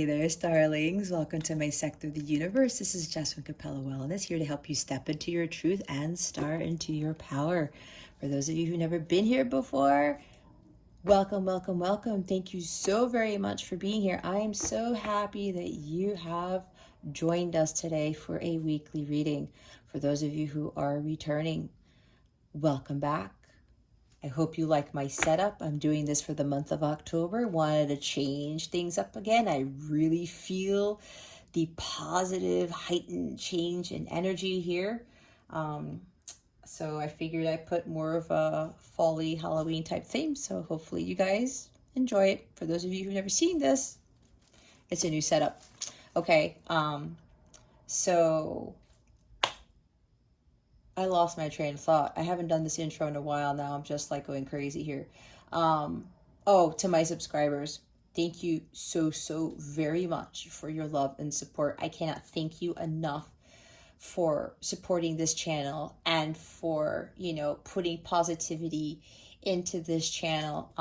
Hey there, starlings. Welcome to my sector of the universe. This is Jess from Capella Wellness, here to help you step into your truth and start into your power. For those of you who've never been here before, welcome, welcome, welcome. Thank you so very much for being here. I am so happy that you have joined us today for a weekly reading. For those of you who are returning, welcome back. I hope you like my setup. I'm doing this for the month of October. Wanted to change things up again. I really feel the positive, heightened change in energy here. So I figured I'd put more of a fall-y Halloween type theme. So hopefully you guys enjoy it. For those of you who've never seen this, it's a new setup. Okay, so I lost my train of thought. I haven't done this intro in a while now. I'm just like going crazy here. To my subscribers, thank you so very much for your love and support. I cannot thank you enough for supporting this channel and for, putting positivity into this channel.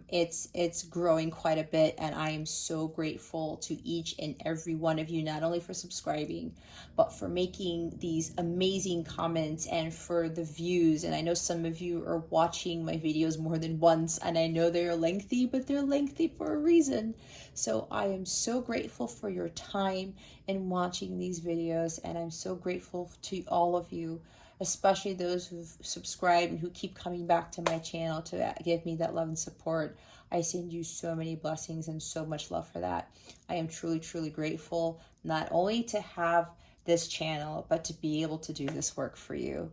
It's growing quite a bit, and I am so grateful to each and every one of you, not only for subscribing, but for making these amazing comments and for the views. And I know some of you are watching my videos more than once, and I know they're lengthy, but they're lengthy for a reason. So I am so grateful for your time in watching these videos, and I'm so grateful to all of you, especially those who've subscribed and who keep coming back to my channel to give me that love and support. I send you so many blessings and so much love for that. I am truly grateful, not only to have this channel, but to be able to do this work for you.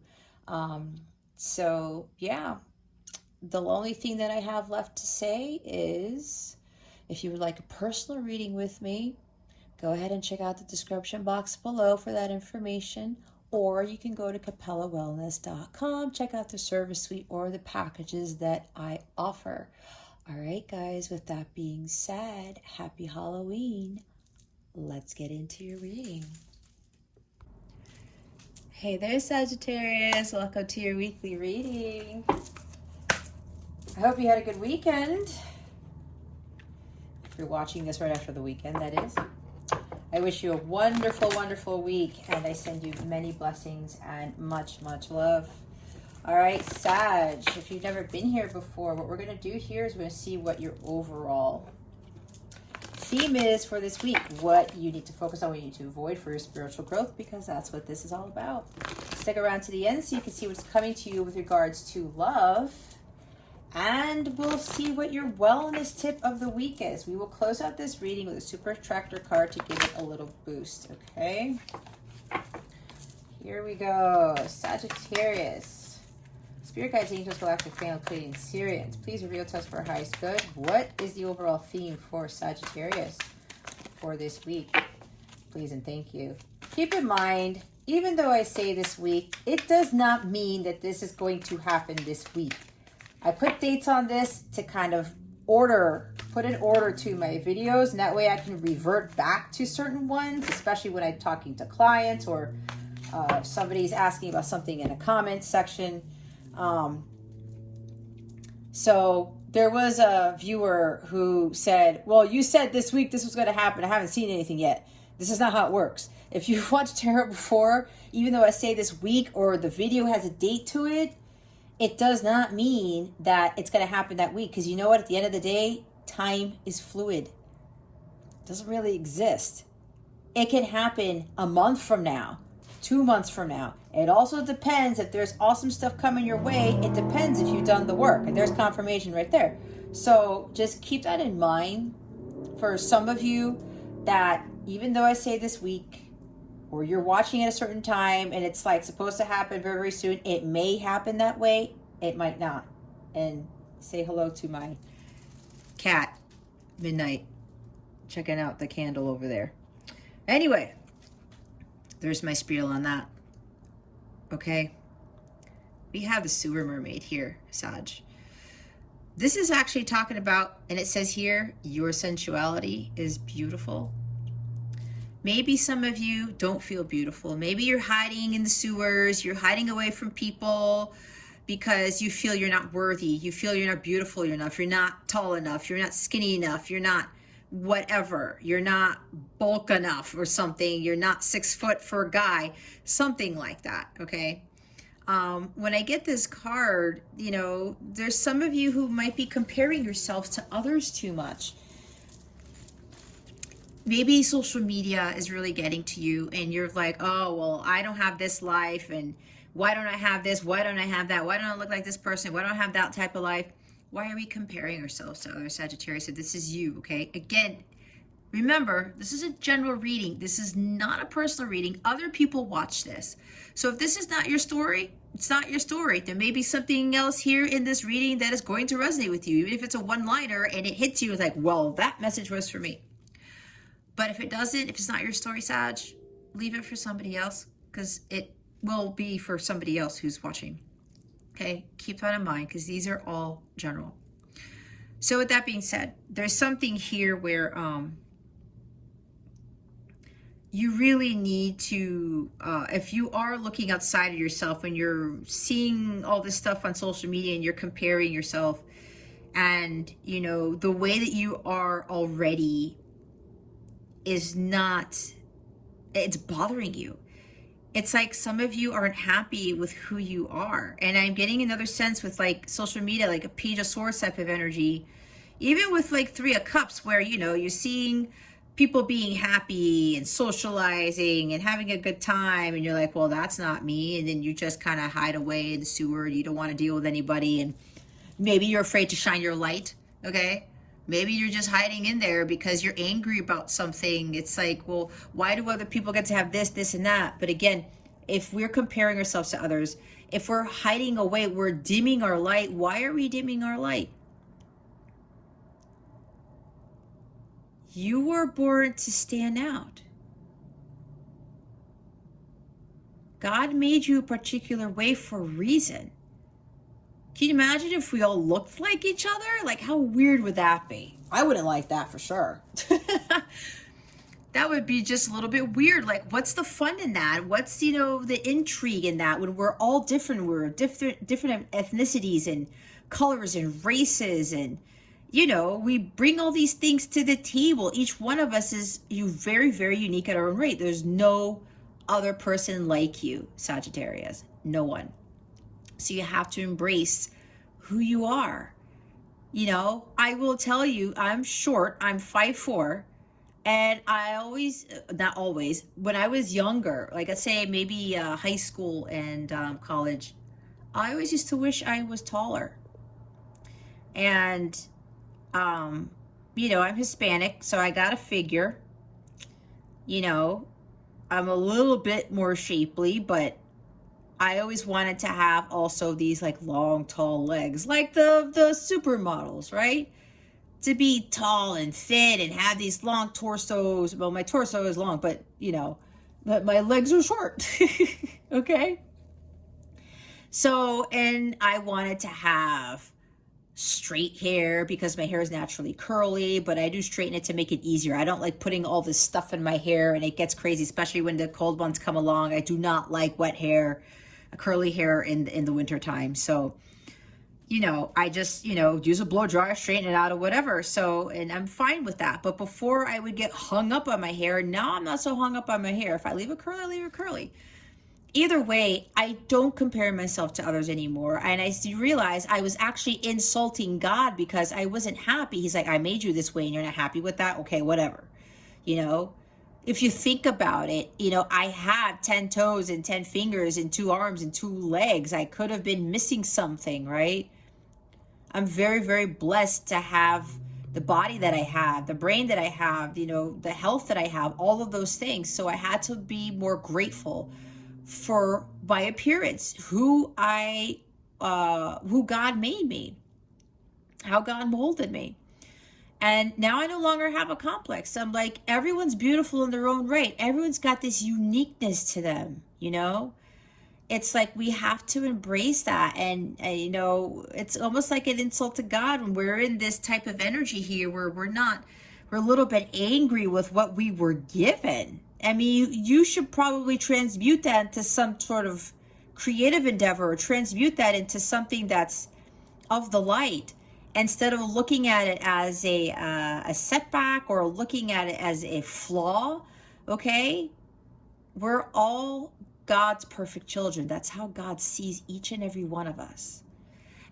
The only thing that I have left to say is, if you would like a personal reading with me, go ahead and check out the description box below for that information. Or you can go to capellawellness.com, check out the service suite or the packages that I offer. All right, guys, with that being said, happy Halloween. Let's get into your reading. Hey there, Sagittarius. Welcome to your weekly reading. I hope you had a good weekend. If you're watching this right after the weekend, that is. I wish you a wonderful week, and I send you many blessings and much love. All right, Sag, if you've never been here before, what we're going to do here is we're going to see what your overall theme is for this week, what you need to focus on, what you need to avoid for your spiritual growth, because that's what this is all about. Stick around to the end so you can see what's coming to you with regards to love. And we'll see what your wellness tip of the week is. We will close out this reading with a super attractor card to give it a little boost, okay? Here we go. Sagittarius. Spirit guides, angels, galactic family, including Syrians. Please reveal to us for our highest good. What is the overall theme for Sagittarius for this week? Please and thank you. Keep in mind, even though I say this week, it does not mean that this is going to happen this week. I put dates on this to kind of put an order to my videos, and that way I can revert back to certain ones, especially when I'm talking to clients or if somebody's asking about something in a comment section. So there was a viewer who said, well, you said this week this was going to happen. I haven't seen anything yet. This is not how it works. If you've watched tarot before, even though I say this week or the video has a date to it, it does not mean that it's going to happen that week. Because you know what? At the end of the day, time is fluid. It doesn't really exist. It can happen a month from now, 2 months from now. It also depends if there's awesome stuff coming your way. It depends if you've done the work. And there's confirmation right there. So just keep that in mind for some of you, that even though I say this week, or you're watching at a certain time and it's like supposed to happen very soon, it may happen that way, it might not. And say hello to my cat, Midnight, checking out the candle over there. Anyway, there's my spiel on that. Okay, we have the sewer mermaid here, Sag. This is actually talking about, and it says here, your sensuality is beautiful. Maybe some of you don't feel beautiful. Maybe you're hiding in the sewers. You're hiding away from people because you feel you're not worthy. You feel you're not beautiful enough. You're not tall enough. You're not skinny enough. You're not whatever. You're not bulk enough or something. You're not 6 foot for a guy, something like that. Okay. When I get this card, you know, there's some of you who might be comparing yourselves to others too much. Maybe social media is really getting to you and you're like, oh, well, I don't have this life, and why don't I have this? Why don't I have that? Why don't I look like this person? Why don't I have that type of life? Why are we comparing ourselves to other Sagittarius? So this is you, okay? Again, remember, this is a general reading. This is not a personal reading. Other people watch this. So if this is not your story, it's not your story. There may be something else here in this reading that is going to resonate with you, even if it's a one-liner and it hits you like, well, that message was for me. But if it doesn't, if it's not your story, Sag, leave it for somebody else, because it will be for somebody else who's watching. Okay, keep that in mind, because these are all general. So with that being said, there's something here where you really need to, if you are looking outside of yourself and you're seeing all this stuff on social media and you're comparing yourself, and, you know, the way that you are already is not, it's bothering you. It's like some of you aren't happy with who you are. And I'm getting another sense with like social media, like a Page of Swords type of energy, even with like Three of Cups, where, you know, you're seeing people being happy and socializing and having a good time, and you're like, well, that's not me. And then you just kind of hide away in the sewer and you don't want to deal with anybody, and maybe you're afraid to shine your light. Okay, maybe you're just hiding in there because you're angry about something. It's like, well, why do other people get to have this, this, and that? But again, if we're comparing ourselves to others, if we're hiding away, we're dimming our light. Why are we dimming our light? You were born to stand out. God made you a particular way for a reason. Can you imagine if we all looked like each other? Like, how weird would that be? I wouldn't like that for sure. That would be just a little bit weird. Like, what's the fun in that? What's, you know, the intrigue in that when we're all different? We're different ethnicities and colors and races, and, you know, we bring all these things to the table. Each one of us is very, very unique at our own rate. There's no other person like you, Sagittarius. No one. So you have to embrace who you are. You know, I will tell you, I'm short. I'm 5'4". And I always, not always, when I was younger, like let's say maybe high school and college, I always used to wish I was taller. And, you know, I'm Hispanic, so I got a figure. You know, I'm a little bit more shapely, but I always wanted to have also these like long, tall legs, like the supermodels, right? To be tall and thin and have these long torsos. Well, my torso is long, but, you know, my legs are short. Okay? So, and I wanted to have straight hair because my hair is naturally curly, but I do straighten it to make it easier. I don't like putting all this stuff in my hair and it gets crazy, especially when the cold months come along. I do not like wet hair, curly hair in the winter time. So, you know, I just, you know, use a blow dryer, straighten it out or whatever. So, and I'm fine with that. But before I would get hung up on my hair, now I'm not so hung up on my hair. If I leave it curly, I leave it curly. Either way, I don't compare myself to others anymore. And I realize I was actually insulting God because I wasn't happy. He's like, I made you this way and you're not happy with that? Okay, whatever. You know, if you think about it, you know, I have 10 toes and 10 fingers and 2 arms and 2 legs. I could have been missing something, right? I'm very, very blessed to have the body that I have, the brain that I have, you know, the health that I have, all of those things. So I had to be more grateful for my appearance, who God made me, how God molded me. And now I no longer have a complex. I'm like, everyone's beautiful in their own right. Everyone's got this uniqueness to them, you know? It's like we have to embrace that. And you know, it's almost like an insult to God when we're in this type of energy here where we're a little bit angry with what we were given. I mean, you should probably transmute that into some sort of creative endeavor, or transmute that into something that's of the light, instead of looking at it as a setback or looking at it as a flaw, okay? We're all God's perfect children. That's how God sees each and every one of us.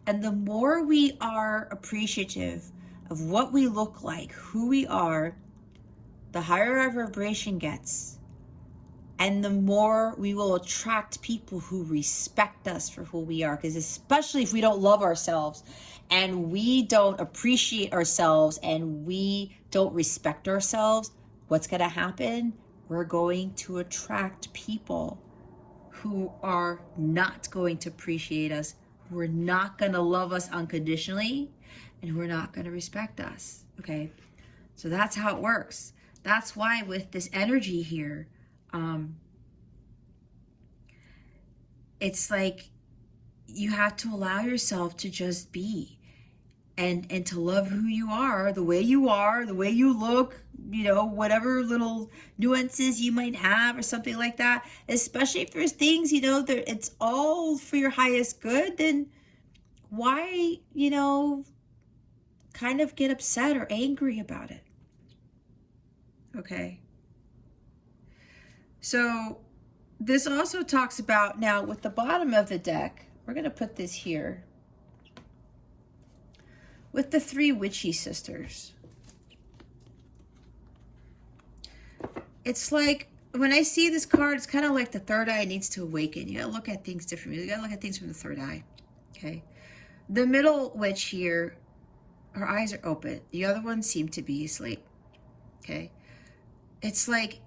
And the more we are appreciative of what we look like, who we are, the higher our vibration gets. And the more we will attract people who respect us for who we are. Because especially if we don't love ourselves and we don't appreciate ourselves and we don't respect ourselves, what's going to happen? We're going to attract people who are not going to appreciate us, who are not going to love us unconditionally, and who are not going to respect us. Okay? So that's how it works. That's why with this energy here, it's like you have to allow yourself to just be and to love who you are, the way you are, the way you look, you know, whatever little nuances you might have or something like that. Especially if there's things, you know, that it's all for your highest good, then why, you know, kind of get upset or angry about it? Okay. So this also talks about, now with the bottom of the deck, we're going to put this here, with the 3 witchy sisters. It's like, when I see this card, it's kind of like the third eye needs to awaken. You got to look at things differently. You got to look at things from the third eye. Okay. The middle witch here, her eyes are open. The other ones seem to be asleep. Okay. It's like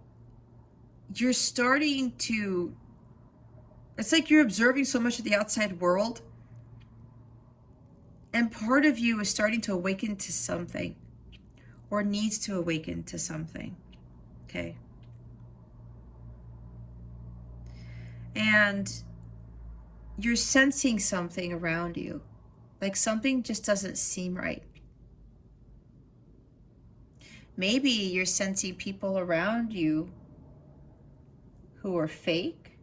you're starting to, it's like you're observing so much of the outside world, and part of you is starting to awaken to something, or needs to awaken to something. Okay. And you're sensing something around you, like something just doesn't seem right. Maybe you're sensing people around you who are fake,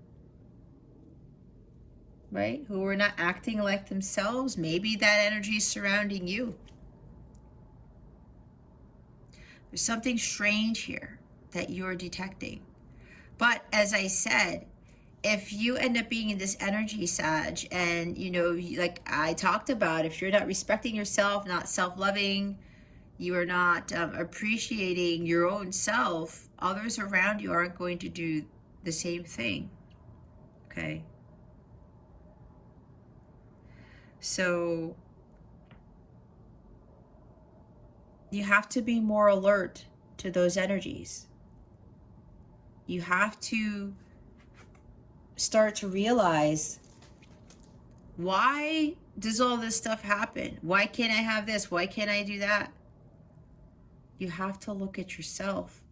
right? Who are not acting like themselves. Maybe that energy is surrounding you. There's something strange here that you're detecting. But as I said, if you end up being in this energy, Sag, and, you know, like I talked about, if you're not respecting yourself, not self-loving, you are not appreciating your own self, others around you aren't going to do the same thing. Okay. So you have to be more alert to those energies. You have to start to realize, why does all this stuff happen? Why can't I have this? Why can't I do that? You have to look at yourself.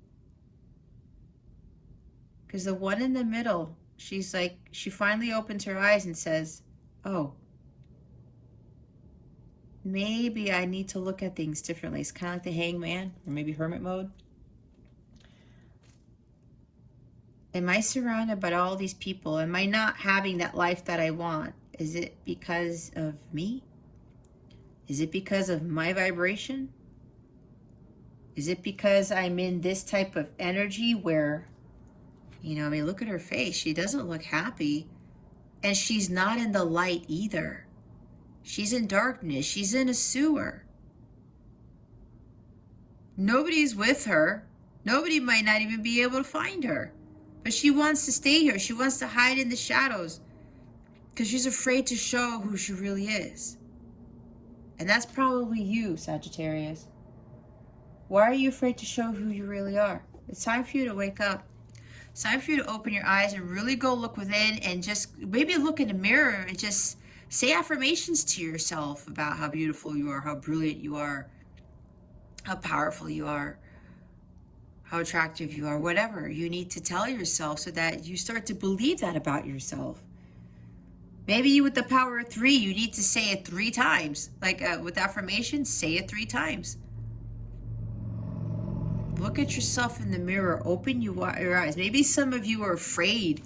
Because the one in the middle, she's like, she finally opens her eyes and says, oh, maybe I need to look at things differently. It's kind of like the hangman, or maybe hermit mode. Am I surrounded by all these people? Am I not having that life that I want? Is it because of me? Is it because of my vibration? Is it because I'm in this type of energy where, you know, I mean, look at her face. She doesn't look happy. And she's not in the light either. She's in darkness. She's in a sewer. Nobody's with her. Nobody might not even be able to find her. But she wants to stay here. She wants to hide in the shadows because she's afraid to show who she really is. And that's probably you, Sagittarius. Why are you afraid to show who you really are? It's time for you to wake up. It's time for you to open your eyes and really go look within, and just maybe look in the mirror and just say affirmations to yourself about how beautiful you are, how brilliant you are, how powerful you are, how attractive you are, whatever you need to tell yourself so that you start to believe that about yourself. Maybe you, with the power of 3, you need to say it 3 times. Like with affirmations, say it 3 times. Look at yourself in the mirror. Open your eyes. Maybe some of you are afraid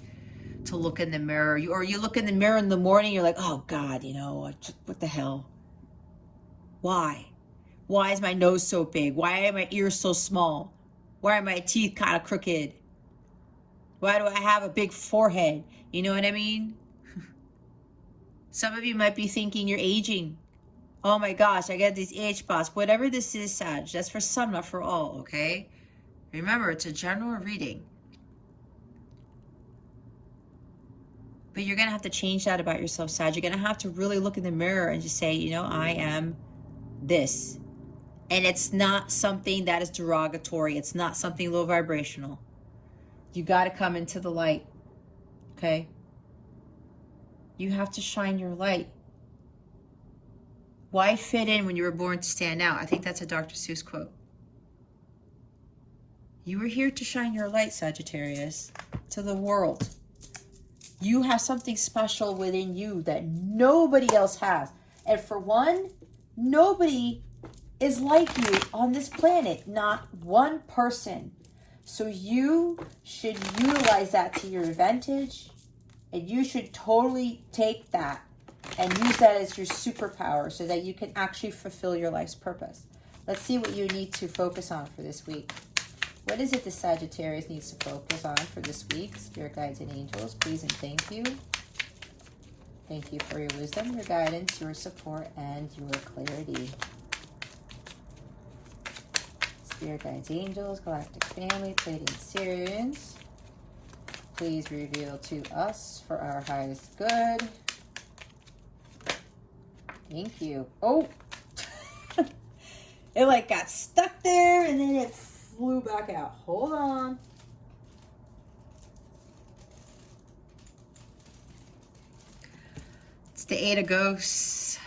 to look in the mirror. Or you look in the mirror in the morning, you're like, oh God, you know, what the hell? Why? Why is my nose so big? Why are my ears so small? Why are my teeth kind of crooked? Why do I have a big forehead? You know what I mean? Some of you might be thinking you're aging. Oh my gosh, I get these age spots. Whatever this is, Sag, that's for some, not for all, okay? Remember, it's a general reading. But you're going to have to change that about yourself, Sag. You're going to have to really look in the mirror and just say, you know, I am this. And it's not something that is derogatory. It's not something low vibrational. You got to come into the light, okay? You have to shine your light. Why fit in when you were born to stand out? I think that's a Dr. Seuss quote. You were here to shine your light, Sagittarius, to the world. You have something special within you that nobody else has. And for one, nobody is like you on this planet. Not one person. So you should utilize that to your advantage. And you should totally take that and use that as your superpower so that you can actually fulfill your life's purpose. Let's see what you need to focus on for this week. What is it the Sagittarius needs to focus on for this week? Spirit guides and angels, please and thank you. Thank you for your wisdom, your guidance, your support, and your clarity. Spirit guides, angels, galactic family, Pleiadian Sirians, please reveal to us for our highest good. Thank you. Oh, it like got stuck there and then it flew back out. Hold on. It's the Eight of Ghosts.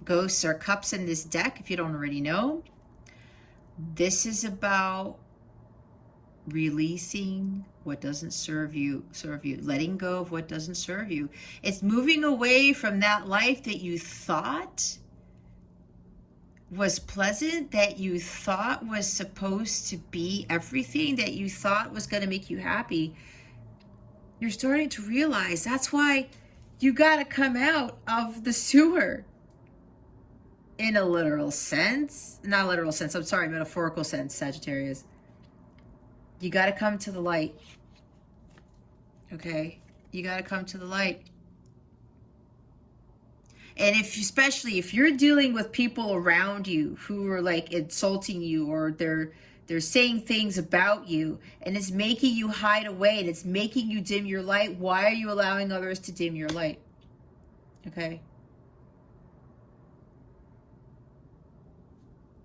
Ghosts are cups in this deck, if you don't already know. This is about releasing what doesn't serve you, letting go of what doesn't serve you. It's moving away from that life that you thought was pleasant, that you thought was supposed to be everything, that you thought was going to make you happy. You're starting to realize that's why you got to come out of the sewer. In a literal sense, not literal sense, I'm sorry, metaphorical sense, Sagittarius. You got to come to the light. Okay? You got to come to the light. And especially if you're dealing with people around you who are like insulting you, or they're saying things about you, and it's making you hide away, and it's making you dim your light, why are you allowing others to dim your light? Okay?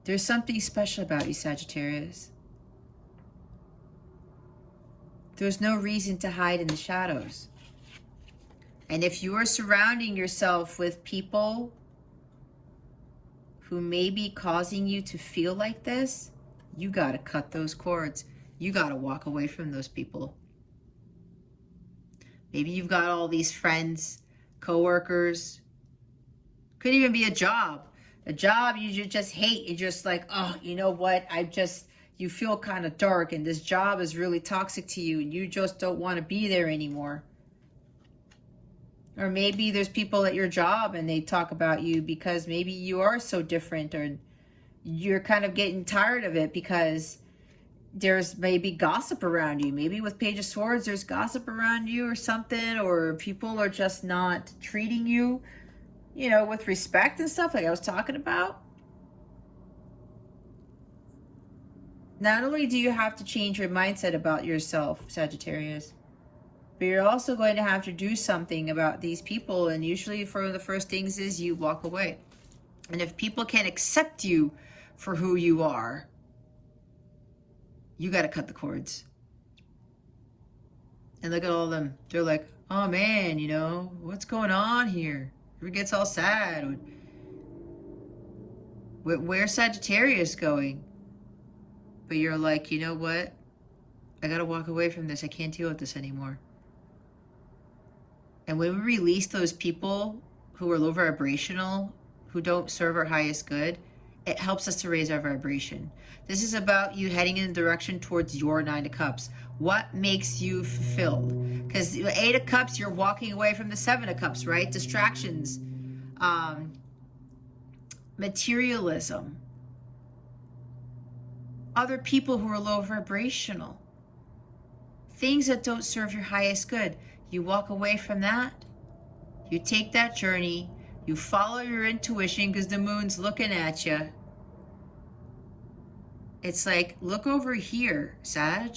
There's something special about you, Sagittarius. There's no reason to hide in the shadows. And if you are surrounding yourself with people who may be causing you to feel like this, you got to cut those cords. You got to walk away from those people. Maybe you've got all these friends, coworkers. Could even be a job. A job you just hate. You're just like, oh, you know what? You feel kind of dark, and this job is really toxic to you, and you just don't want to be there anymore. Or maybe there's people at your job and they talk about you because maybe you are so different, or you're kind of getting tired of it because there's maybe gossip around you. Maybe with Page of Swords, there's gossip around you or something, or people are just not treating you, you know, with respect and stuff like I was talking about. Not only do you have to change your mindset about yourself, Sagittarius, but you're also going to have to do something about these people. And usually for the first things is you walk away. And if people can't accept you for who you are, you got to cut the cords. And look at all of them. They're like, oh man, you know, what's going on here? Everyone gets all sad. Where's Sagittarius going? But you're like, you know what? I got to walk away from this. I can't deal with this anymore. And when we release those people who are low vibrational, who don't serve our highest good, it helps us to raise our vibration. This is about you heading in the direction towards your Nine of Cups. What makes you fulfilled? Because the Eight of Cups, you're walking away from the Seven of Cups, right? Distractions. materialism, other people who are low vibrational, things that don't serve your highest good. You walk away from that. You take that journey. You follow your intuition because the moon's looking at you. It's like, look over here, Sag.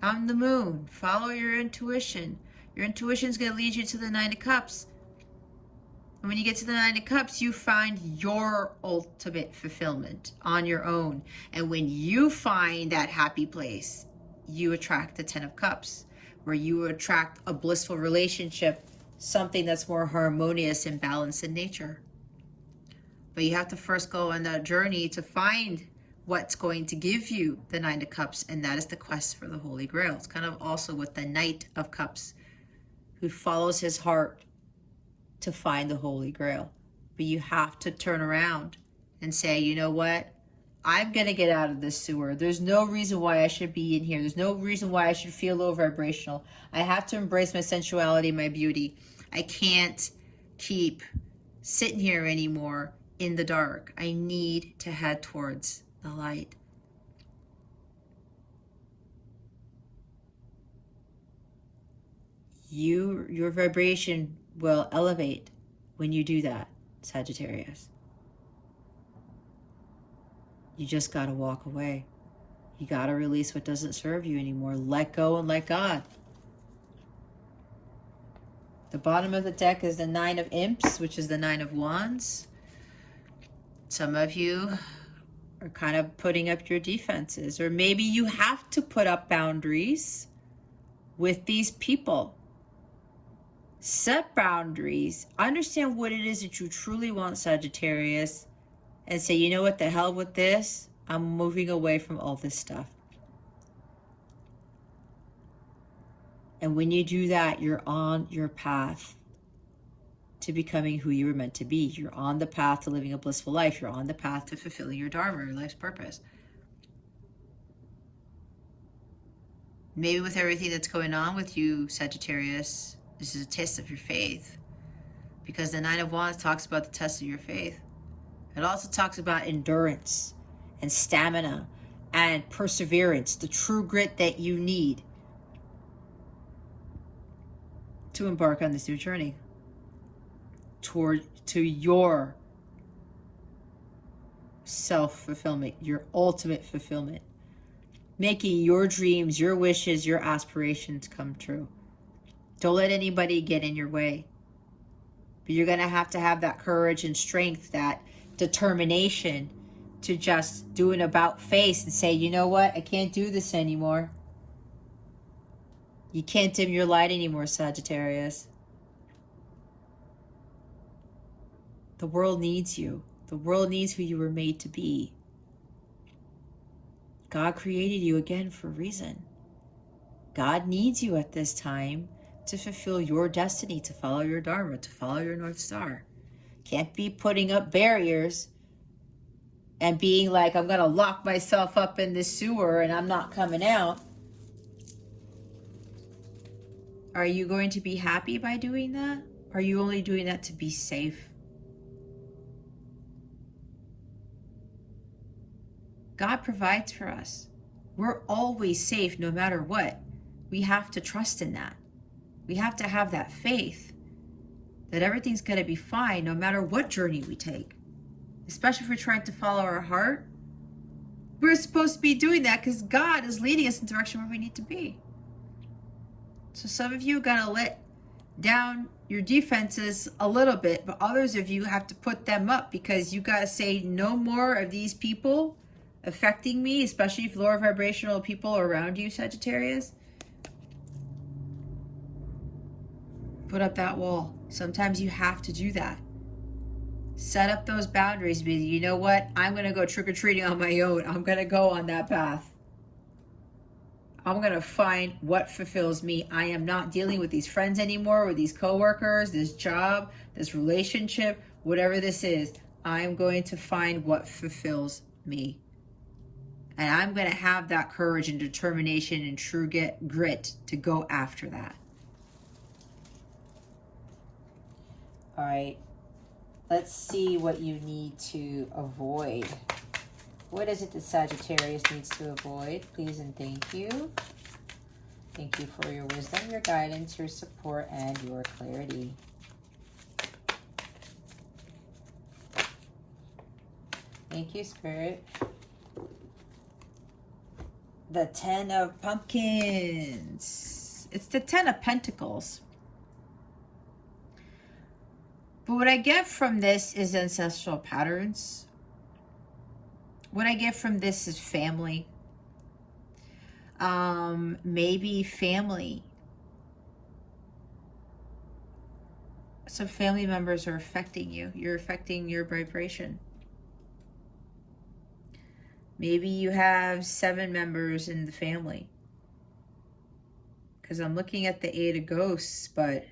I'm the moon. Follow your intuition. Your intuition's going to lead you to the Nine of Cups. And when you get to the Nine of Cups, you find your ultimate fulfillment on your own. And when you find that happy place, you attract the Ten of Cups, where you attract a blissful relationship, something that's more harmonious and balanced in nature. But you have to first go on that journey to find what's going to give you the Nine of Cups, and that is the quest for the Holy Grail. It's kind of also with the Knight of Cups, who follows his heart to find the Holy Grail. But you have to turn around and say, you know what? I'm going to get out of this sewer. There's no reason why I should be in here. There's no reason why I should feel low vibrational. I have to embrace my sensuality, my beauty. I can't keep sitting here anymore in the dark. I need to head towards the light. Your vibration will elevate when you do that, Sagittarius. You just got to walk away. You got to release what doesn't serve you anymore. Let go and let God. The bottom of the deck is the Nine of Imps, which is the Nine of Wands. Some of you are kind of putting up your defenses, or maybe you have to put up boundaries with these people. Set boundaries. Understand what it is that you truly want, Sagittarius, and say, you know what, the hell with this. I'm moving away from all this stuff. And when you do that, you're on your path to becoming who you were meant to be. You're on the path to living a blissful life. You're on the path to fulfilling your dharma, your life's purpose. Maybe with everything that's going on with you, Sagittarius, this is a test of your faith. Because the Nine of Wands talks about the test of your faith. It also talks about endurance and stamina and perseverance, the true grit that you need to embark on this new journey to your self-fulfillment, your ultimate fulfillment, making your dreams, your wishes, your aspirations come true. Don't let anybody get in your way. But you're going to have that courage and strength, that determination to just do an about face and say, you know what, I can't do this anymore. You can't dim your light anymore, Sagittarius. The world needs you. The world needs who you were made to be. God created you again for a reason. God needs you at this time to fulfill your destiny, to follow your dharma, to follow your North Star. Can't be putting up barriers and being like, I'm going to lock myself up in this sewer and I'm not coming out. Are you going to be happy by doing that? Are you only doing that to be safe? God provides for us. We're always safe no matter what. We have to trust in that. We have to have that faith that everything's going to be fine no matter what journey we take. Especially if we're trying to follow our heart. We're supposed to be doing that because God is leading us in the direction where we need to be. So some of you got to let down your defenses a little bit, but others of you have to put them up because you got to say no more of these people affecting me, especially if lower vibrational people are around you, Sagittarius. Put up that wall. Sometimes you have to do that. Set up those boundaries. Because you know what? I'm going to go trick-or-treating on my own. I'm going to go on that path. I'm going to find what fulfills me. I am not dealing with these friends anymore, with these coworkers, this job, this relationship, whatever this is. I'm going to find what fulfills me. And I'm going to have that courage and determination and true grit to go after that. All right. Let's see what you need to avoid. What is it that Sagittarius needs to avoid? Please and thank you. Thank you for your wisdom, your guidance, your support, and your clarity. Thank you, Spirit. The 10 of Pumpkins. It's the 10 of Pentacles. But what I get from this is ancestral patterns. What I get from this is family. Maybe family. Some family members are affecting you. You're affecting your vibration. Maybe you have 7 members in the family. Because I'm looking at the 8 of Ghosts, but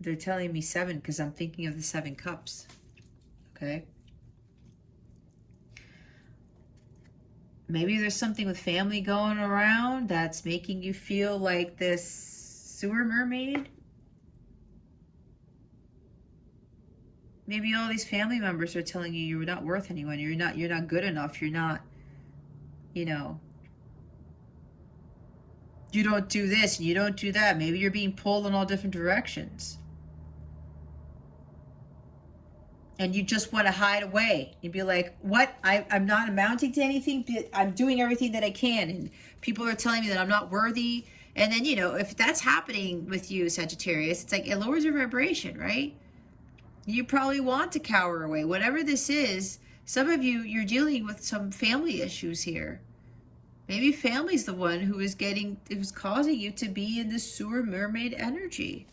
they're telling me 7 because I'm thinking of the 7 Cups. Okay? Maybe there's something with family going around that's making you feel like this sewer mermaid. Maybe all these family members are telling you you're not worth anyone. You're not good enough. You're not, you know, you don't do this and you don't do that. Maybe you're being pulled in all different directions. And you just want to hide away. You'd be like, what? I'm not amounting to anything. I'm doing everything that I can. And people are telling me that I'm not worthy. And then, you know, if that's happening with you, Sagittarius, it's like it lowers your vibration, right? You probably want to cower away. Whatever this is, some of you, you're dealing with some family issues here. Maybe family's the one who's causing you to be in this sewer mermaid energy.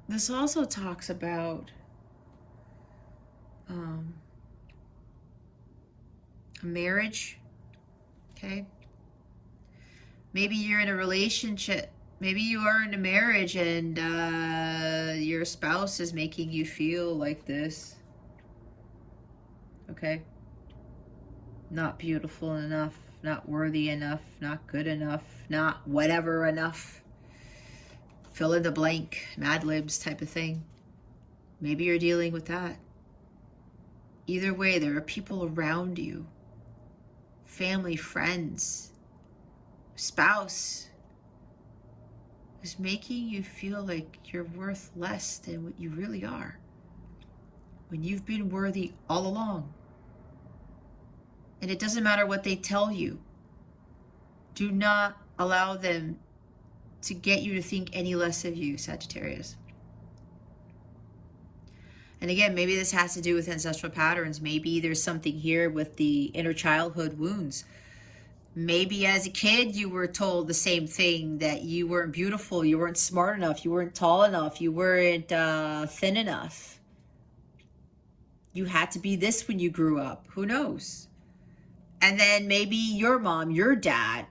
This also talks about a marriage, okay? Maybe you're in a relationship. Maybe you are in a marriage and your spouse is making you feel like this, okay? Not beautiful enough, not worthy enough, not good enough, not whatever enough. Fill in the blank, Mad Libs type of thing. Maybe you're dealing with that. Either way, there are people around you. Family, friends, spouse who's making you feel like you're worth less than what you really are. When you've been worthy all along. And it doesn't matter what they tell you. Do not allow them to get you to think any less of you, Sagittarius. And again, maybe this has to do with ancestral patterns. Maybe there's something here with the inner childhood wounds. Maybe as a kid, you were told the same thing, that you weren't beautiful, you weren't smart enough, you weren't tall enough, you weren't thin enough. You had to be this when you grew up. Who knows? And then maybe your mom, your dad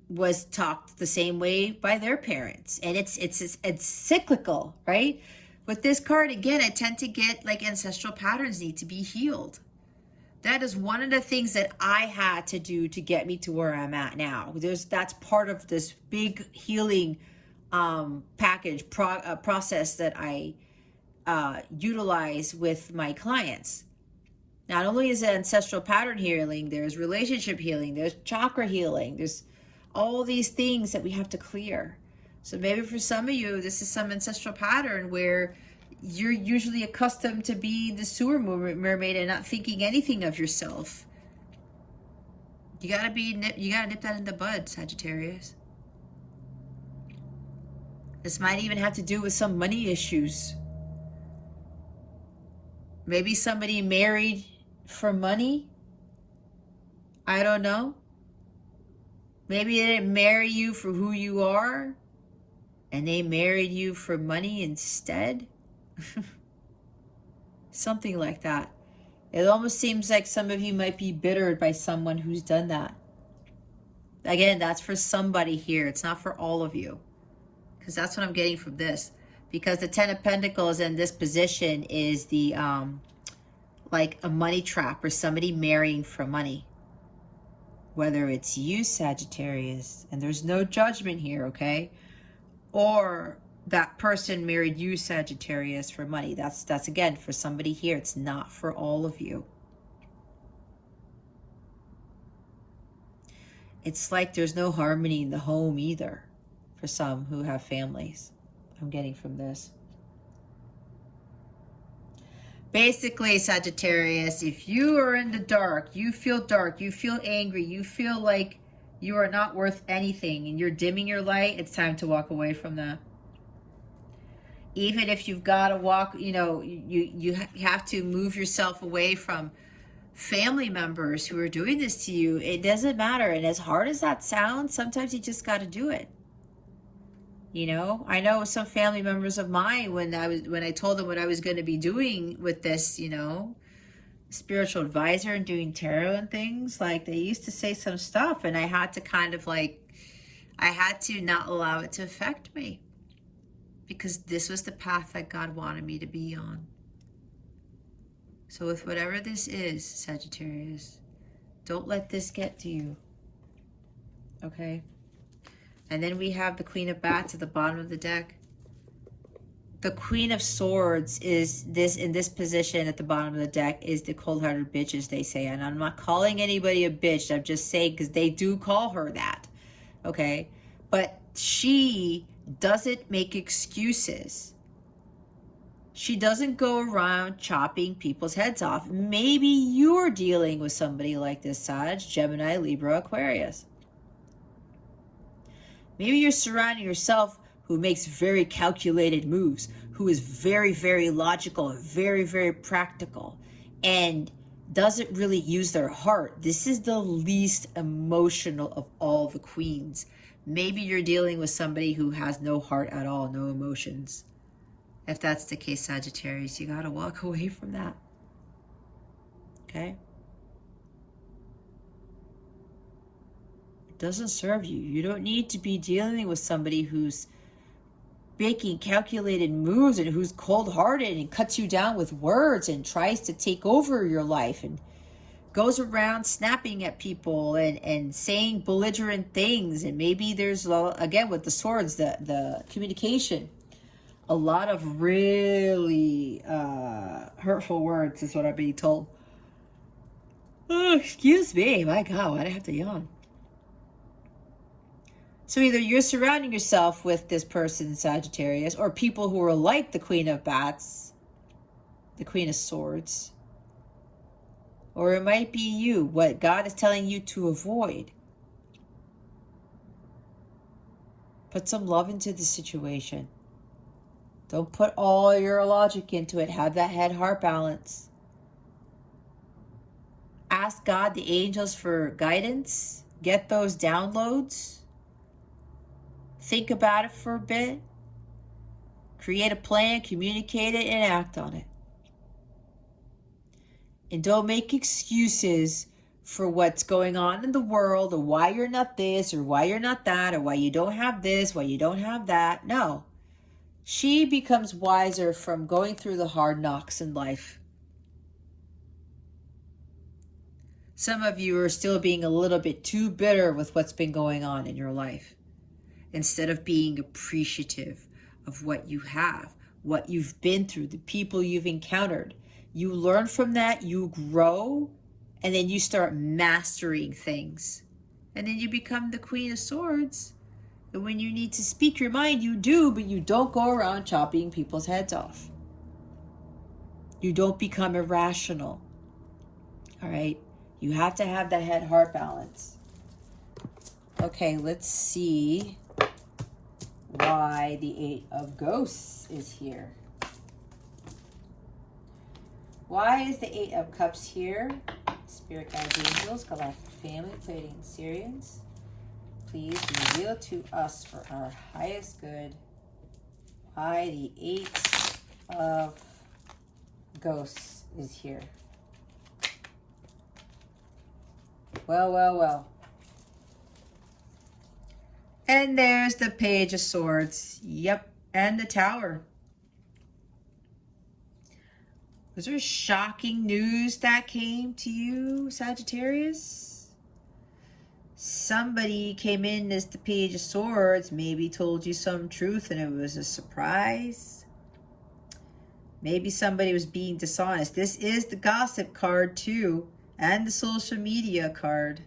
was talked the same way by their parents. And it's cyclical, right? With this card, again, I tend to get like ancestral patterns need to be healed. That is one of the things that I had to do to get me to where I'm at now. That's part of this big healing package process that I utilize with my clients. Not only is it ancestral pattern healing, there's relationship healing, there's chakra healing, there's all these things that we have to clear. So maybe for some of you, this is some ancestral pattern where you're usually accustomed to be the sewer mermaid and not thinking anything of yourself. You gotta nip that in the bud, Sagittarius. This might even have to do with some money issues. Maybe somebody married for money. I don't know. Maybe they didn't marry you for who you are, and they married you for money instead. Something like that. It almost seems like some of you might be bittered by someone who's done that. Again, that's for somebody here. It's not for all of you. Because that's what I'm getting from this. Because the 10 of Pentacles in this position is the, like a money trap or somebody marrying for money. whether it's you, Sagittarius, and there's no judgment here, okay? Or that person married you, Sagittarius, for money. That's again for somebody here. It's not for all of you. It's like there's no harmony in the home either for some who have families. I'm getting from this. Basically, Sagittarius, if you are in the dark, you feel angry, you feel like you are not worth anything and you're dimming your light, it's time to walk away from that. Even if you've got to walk, you have to move yourself away from family members who are doing this to you. It doesn't matter. And as hard as that sounds, sometimes you just got to do it. I know some family members of mine, when I told them what I was going to be doing with this, spiritual advisor and doing tarot and things, like they used to say some stuff, and I had to I had to not allow it to affect me, because this was the path that God wanted me to be on. So with whatever this is, Sagittarius, don't let this get to you. Okay? And then we have the Queen of Bats at the bottom of the deck. The Queen of Swords is in this position at the bottom of the deck is the cold-hearted bitch, as they say. And I'm not calling anybody a bitch. I'm just saying because they do call her that. Okay? But she doesn't make excuses. She doesn't go around chopping people's heads off. Maybe you're dealing with somebody like this, Sag, Gemini, Libra, Aquarius. Maybe you're surrounding yourself who makes very calculated moves, who is very, very logical and very, very practical, and doesn't really use their heart. This is the least emotional of all the queens. Maybe you're dealing with somebody who has no heart at all, no emotions. If that's the case, Sagittarius, you got to walk away from that. Okay? It doesn't serve you. You don't need to be dealing with somebody who's making calculated moves and who's cold-hearted and cuts you down with words and tries to take over your life and goes around snapping at people and saying belligerent things. And maybe there's, again, with the swords, the communication, a lot of really hurtful words is what I'm being told. Oh, excuse me. My God, why'd I have to yawn? So either you're surrounding yourself with this person, Sagittarius, or people who are like the Queen of Bats, the Queen of Swords. Or it might be you, what God is telling you to avoid. Put some love into the situation. Don't put all your logic into it. Have that head-heart balance. Ask God, the angels, for guidance. Get those downloads. Think about it for a bit. Create a plan, communicate it, and act on it. And don't make excuses for what's going on in the world, or why you're not this, or why you're not that, or why you don't have this, why you don't have that. No. She becomes wiser from going through the hard knocks in life. Some of you are still being a little bit too bitter with what's been going on in your life, instead of being appreciative of what you have, what you've been through, the people you've encountered. You learn from that, you grow, and then you start mastering things. And then you become the Queen of Swords. And when you need to speak your mind, you do, but you don't go around chopping people's heads off. You don't become irrational. All right? You have to have that head-heart balance. Okay, let's see why the Eight of Ghosts is here. Why is the Eight of Cups here? Spirit guides, angels, galactic family, Pleiadian Syrians. Please reveal to us for our highest good why the Eight of Ghosts is here. Well, well, well. And there's the Page of Swords. Yep. And the Tower. Was there shocking news that came to you, Sagittarius? Somebody came in as the Page of Swords, maybe told you some truth and it was a surprise. Maybe somebody was being dishonest. This is the gossip card too, and the social media card.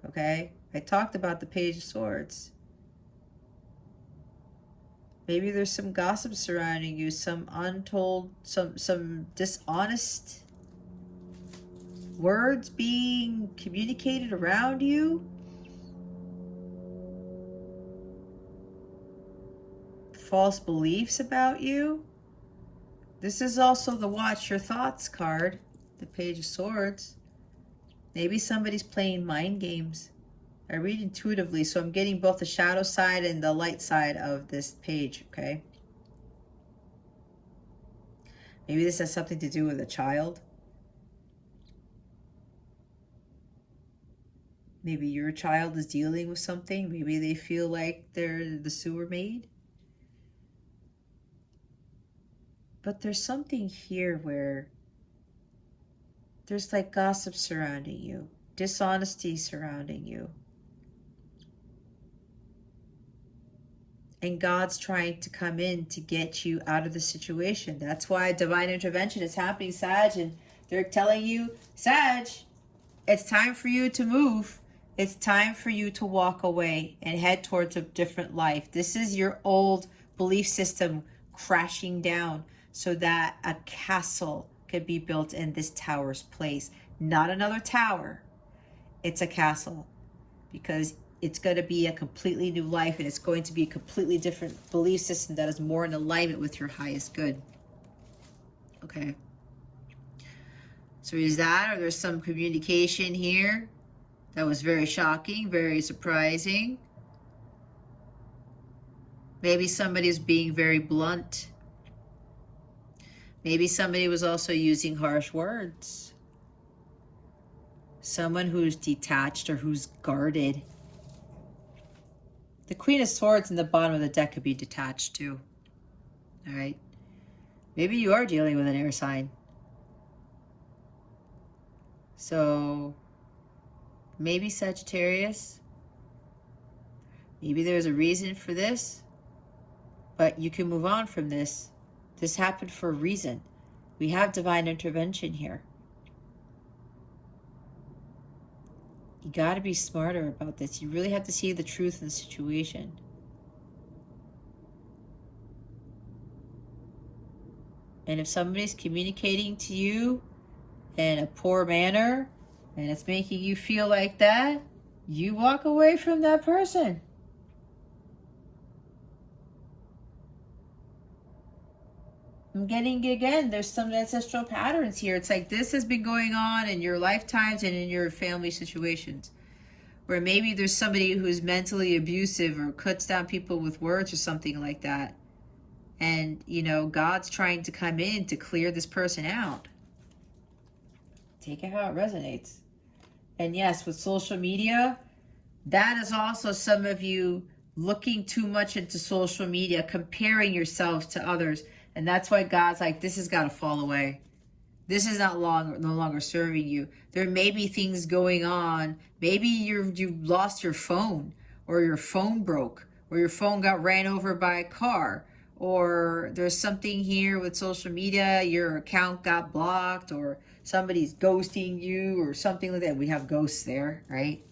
Okay? I talked about the Page of Swords. Maybe there's some gossip surrounding you, some untold, some dishonest words being communicated around you. False beliefs about you. This is also the Watch Your Thoughts card, the Page of Swords. Maybe somebody's playing mind games. I read intuitively, so I'm getting both the shadow side and the light side of this page, okay? Maybe this has something to do with a child. Maybe your child is dealing with something. Maybe they feel like they're the sewer maid. But there's something here where there's like gossip surrounding you, dishonesty surrounding you. And God's trying to come in to get you out of the situation. That's why divine intervention is happening, Sag. And they're telling you, Sag, it's time for you to move. It's time for you to walk away and head towards a different life. This is your old belief system crashing down so that a castle could be built in this tower's place. Not another tower. It's a castle. Because it's going to be a completely new life, and it's going to be a completely different belief system that is more in alignment with your highest good. Okay. So is that, or there's some communication here that was very shocking, very surprising. Maybe somebody's being very blunt. Maybe somebody was also using harsh words. Someone who's detached or who's guarded. The Queen of Swords in the bottom of the deck could be detached too. All right. Maybe you are dealing with an air sign. So maybe Sagittarius. Maybe there's a reason for this, but you can move on from this. This happened for a reason. We have divine intervention here. You got to be smarter about this. You really have to see the truth in the situation. And if somebody's communicating to you in a poor manner and it's making you feel like that, you walk away from that person. I'm getting it again. There's some ancestral patterns here. It's like this has been going on in your lifetimes and in your family situations, where maybe there's somebody who's mentally abusive or cuts down people with words or something like that. And, you know, God's trying to come in to clear this person out. Take it how it resonates. And yes, with social media, that is also some of you looking too much into social media, comparing yourselves to others. And that's why God's like, this has got to fall away. This is no longer serving you. There may be things going on. Maybe you lost your phone, or your phone broke, or your phone got ran over by a car, or there's something here with social media, your account got blocked, or somebody's ghosting you, or something like that. We have ghosts there, right?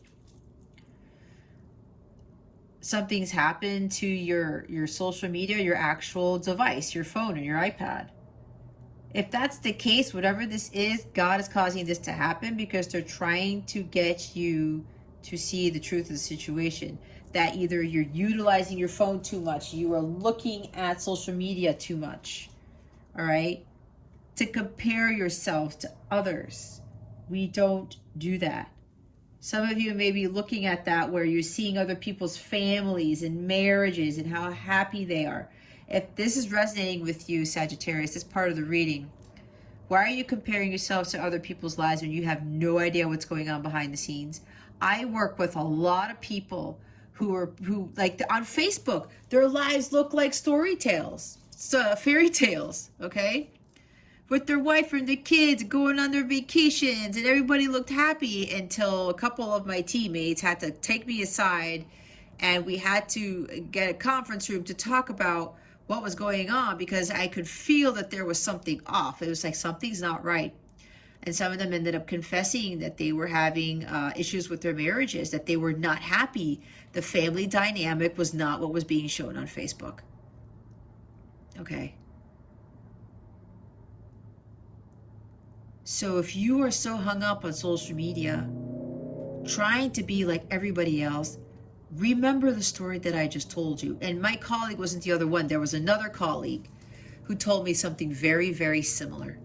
Something's happened to your social media, your actual device, your phone or your iPad. If that's the case, whatever this is, God is causing this to happen because they're trying to get you to see the truth of the situation. That either you're utilizing your phone too much, you are looking at social media too much, all right? To compare yourself to others. We don't do that. Some of you may be looking at that where you're seeing other people's families and marriages and how happy they are. If this is resonating with you, Sagittarius, this part of the reading, why are you comparing yourselves to other people's lives when you have no idea what's going on behind the scenes? I work with a lot of people who like on Facebook, their lives look like story tales, fairy tales, okay? with their wife and their kids going on their vacations, and everybody looked happy until a couple of my teammates had to take me aside, and we had to get a conference room to talk about what was going on, because I could feel that there was something off. It was like something's not right. And some of them ended up confessing that they were having issues with their marriages, that they were not happy. The family dynamic was not what was being shown on Facebook. Okay. So if you are so hung up on social media, trying to be like everybody else, remember the story that I just told you. And my colleague wasn't the other one. There was another colleague who told me something very, very similar.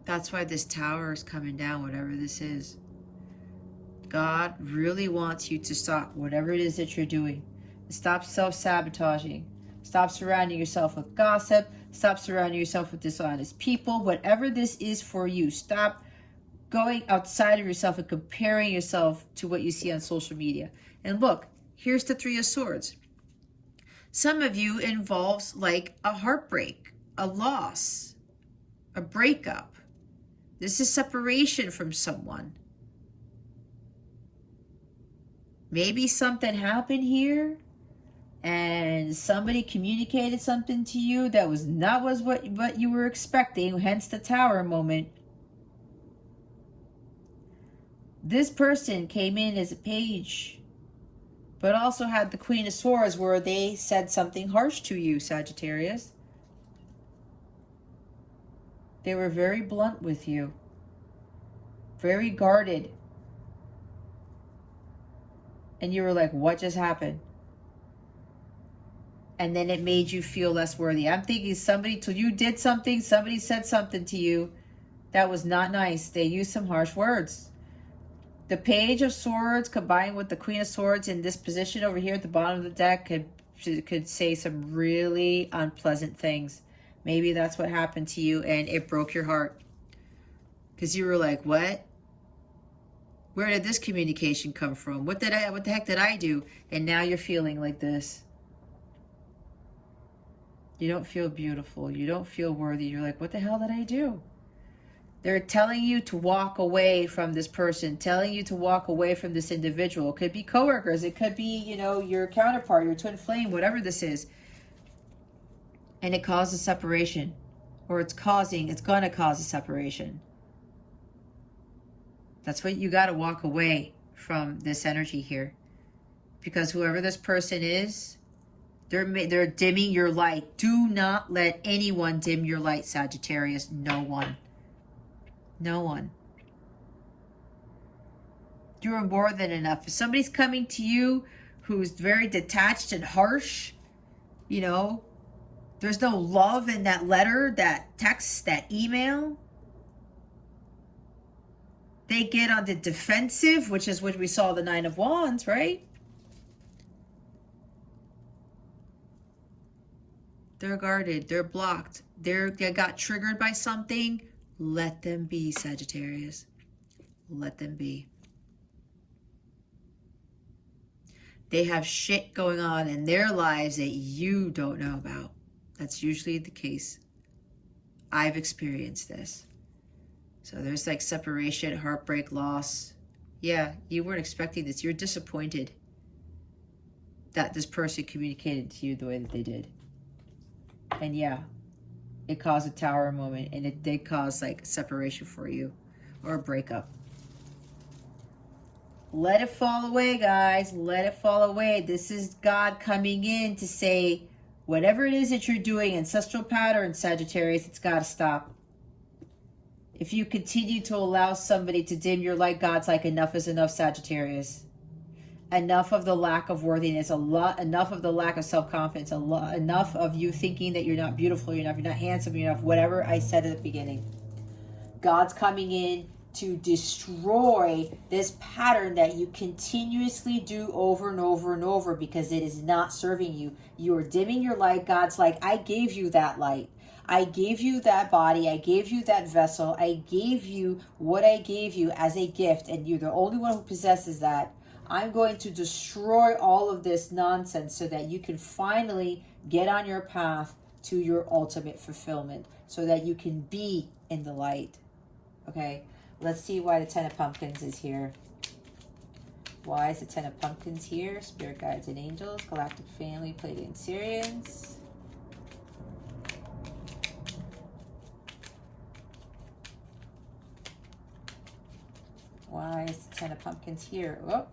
That's why this tower is coming down, whatever this is. God really wants you to stop whatever it is that you're doing. Stop self-sabotaging. Stop surrounding yourself with gossip. Stop surrounding yourself with dishonest people. Whatever this is for you, stop going outside of yourself and comparing yourself to what you see on social media. And look, here's the Three of Swords. Some of you involves like a heartbreak, a loss, a breakup. This is separation from someone. Maybe something happened here and somebody communicated something to you that was not what you were expecting, hence the tower moment. This person came in as a page, but also had the Queen of Swords, where they said something harsh to you, Sagittarius. They were very blunt with you, very guarded. And you were like, what just happened? And then it made you feel less worthy. I'm thinking you did something, somebody said something to you that was not nice. They used some harsh words. The Page of Swords combined with the Queen of Swords in this position over here at the bottom of the deck could say some really unpleasant things. Maybe that's what happened to you and it broke your heart. Because you were like, what? Where did this communication come from? What the heck did I do? And now you're feeling like this. You don't feel beautiful. You don't feel worthy. You're like, what the hell did I do? They're telling you to walk away from this person, telling you to walk away from this individual. It could be coworkers. It could be, your counterpart, your twin flame, whatever this is. And it causes separation. Or it's going to cause a separation. That's what you got to walk away from this energy here. Because whoever this person is, they're dimming your light. Do not let anyone dim your light, Sagittarius. No one. No one. You're more than enough. If somebody's coming to you who's very detached and harsh, there's no love in that letter, that text, that email. They get on the defensive, which is what we saw the Nine of Wands, right? They're guarded. They're blocked. They got triggered by something. Let them be, Sagittarius. Let them be. They have shit going on in their lives that you don't know about. That's usually the case. I've experienced this. So there's like separation, heartbreak, loss. Yeah, you weren't expecting this. You're disappointed that this person communicated to you the way that they did. And yeah, it caused a tower moment, and it did cause like separation for you or a breakup. Let it fall away, guys. Let it fall away. This is God coming in to say, whatever it is that you're doing, ancestral pattern, Sagittarius, it's got to stop. If you continue to allow somebody to dim your light, God's like, enough is enough, Sagittarius. Enough of the lack of worthiness, enough of the lack of self-confidence, enough of you thinking that you're not beautiful, you're not handsome, you're not whatever I said at the beginning. God's coming in to destroy this pattern that you continuously do over and over and over, because it is not serving you. You are dimming your light. God's like, I gave you that light. I gave you that body. I gave you that vessel. I gave you what I gave you as a gift, and you're the only one who possesses that. I'm going to destroy all of this nonsense so that you can finally get on your path to your ultimate fulfillment so that you can be in the light. Okay, let's see why the Ten of Pumpkins is here. Why is the Ten of Pumpkins here? Spirit guides and angels, galactic family, Pleiadian Sirians. Why is the Ten of Pumpkins here? Oh.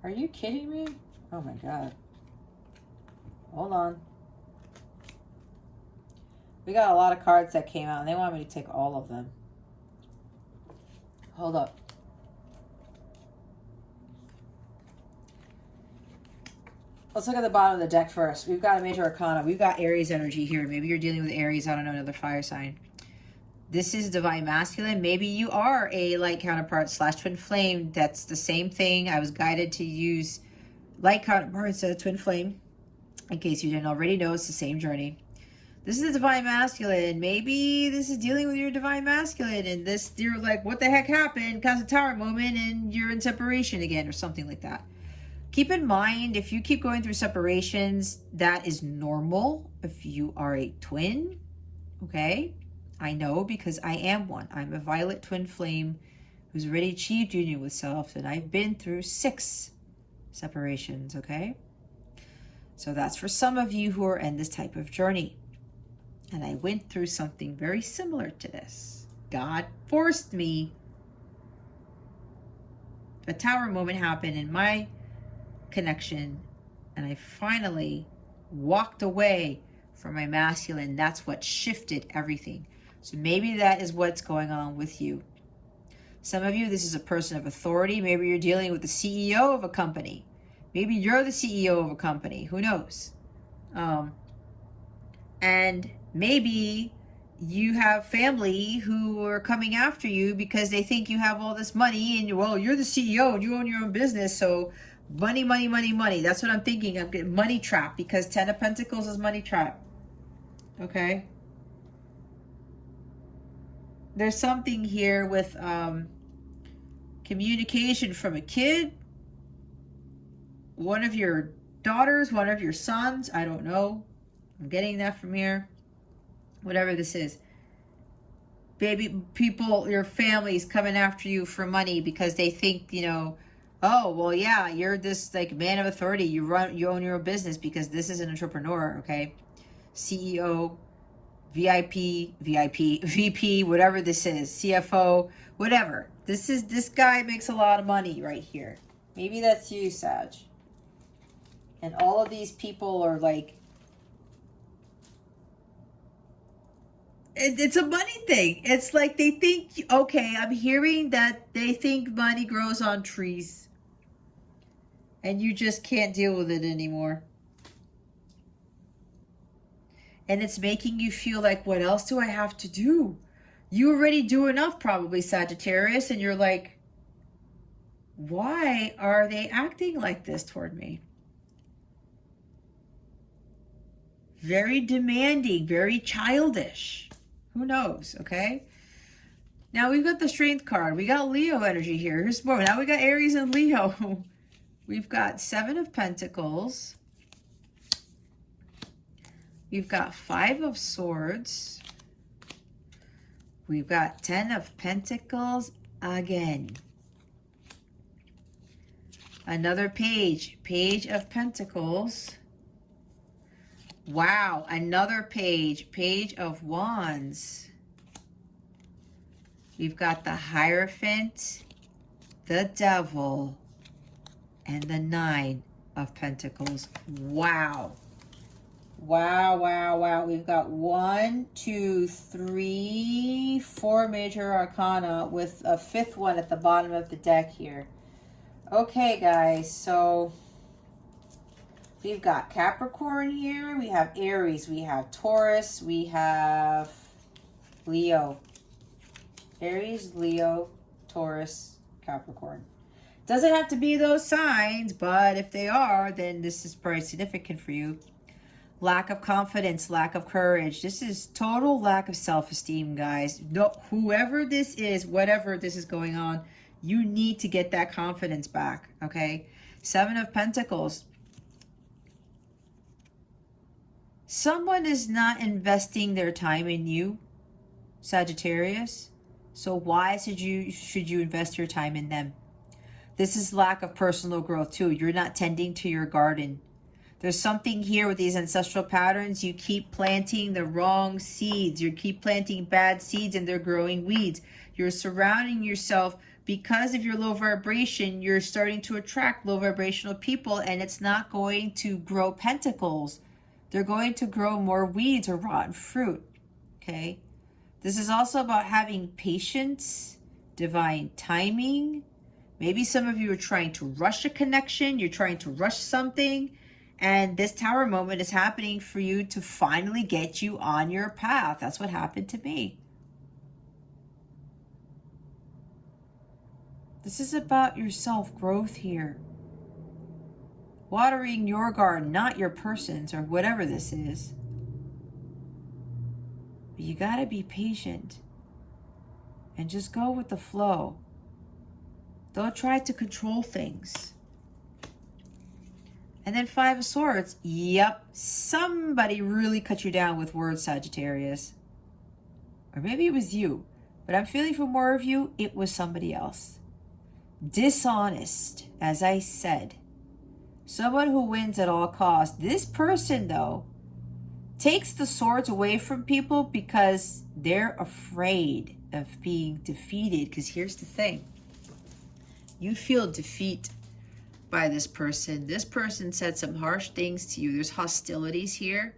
Are you kidding me? Oh my God. Hold on. We got a lot of cards that came out and they want me to take all of them. Hold up. Let's look at the bottom of the deck first. We've got a major arcana. We've got Aries energy here. Maybe you're dealing with Aries. I don't know, another fire sign. This is divine masculine. Maybe you are a light counterpart / twin flame. That's the same thing. I was guided to use light counterpart instead of twin flame. In case you didn't already know, it's the same journey. This is a divine masculine. Maybe this is dealing with your divine masculine. And this, you're like, what the heck happened? Cause a tower moment and you're in separation again or something like that. Keep in mind, if you keep going through separations, that is normal if you are a twin, okay? I know because I am one. I'm a violet twin flame who's already achieved union with self, and I've been through 6 separations, okay? So that's for some of you who are in this type of journey. And I went through something very similar to this. God forced me. A tower moment happened in my connection, and I finally walked away from my masculine. That's what shifted everything. So maybe that is what's going on with you. Some of you, this is a person of authority. Maybe you're dealing with the CEO of a company. Maybe you're the CEO of a company. Who knows? And maybe you have family who are coming after you because they think you have all this money and, well, you're the CEO and you own your own business, so money, money, money, money. That's what I'm thinking. I'm getting money trap because 10 of Pentacles is money trap. Okay? There's something here with communication from a kid, one of your daughters, one of your sons. I don't know. I'm getting that from here. Whatever this is. Baby people, your family's coming after you for money because they think, you know, oh, well, yeah, you're this like man of authority. You own your own business because this is an entrepreneur, okay? CEO, VIP, VP, whatever this is, CFO, whatever. This guy makes a lot of money right here. Maybe that's you, Sag. And all of these people are like, it's a money thing. It's like they think, okay, I'm hearing that they think money grows on trees. And you just can't deal with it anymore. And it's making you feel like, what else do I have to do? You already do enough, probably, Sagittarius. And you're like, why are they acting like this toward me? Very demanding, very childish. Who knows, okay? Now we've got the Strength card. We got Leo energy here. Here's more. Now we got Aries and Leo. We've got 7 of Pentacles. We've got 5 of Swords. We've got 10 of Pentacles again. Another page. Page of Pentacles. Wow, another page. Page of Wands. We've got the Hierophant, the Devil, and the 9 of Pentacles. Wow. Wow, wow, wow. We've got 1, 2, 3, 4 major arcana with a 5th one at the bottom of the deck here. Okay, guys, so we've got Capricorn here. We have Aries. We have Taurus. We have Leo. Aries, Leo, Taurus, Capricorn. Doesn't have to be those signs, but if they are, then this is pretty significant for you. Lack of confidence, lack of courage. This is total lack of self-esteem, guys. No, whoever this is, whatever this is going on, you need to get that confidence back, okay? Seven of Pentacles. Someone is not investing their time in you, Sagittarius. So why should you invest your time in them? This is lack of personal growth too. You're not tending to your garden. There's something here with these ancestral patterns. You keep planting the wrong seeds. You keep planting bad seeds and they're growing weeds. You're surrounding yourself because of your low vibration. You're starting to attract low vibrational people and it's not going to grow pentacles. They're going to grow more weeds or rotten fruit. Okay. This is also about having patience, divine timing. Maybe some of you are trying to rush a connection. You're trying to rush something. And this Tower moment is happening for you to finally get you on your path. That's what happened to me. This is about your self-growth here. Watering your garden, not your person's or whatever this is. But you got to be patient. And just go with the flow. Don't try to control things. And then Five of Swords. Yep, somebody really cut you down with words, Sagittarius. Or maybe it was you. But I'm feeling for more of you, it was somebody else. Dishonest, as I said. Someone who wins at all costs. This person, though, takes the swords away from people because they're afraid of being defeated. Because here's the thing. You feel defeat by this person. This person said some harsh things to you. There's hostilities here.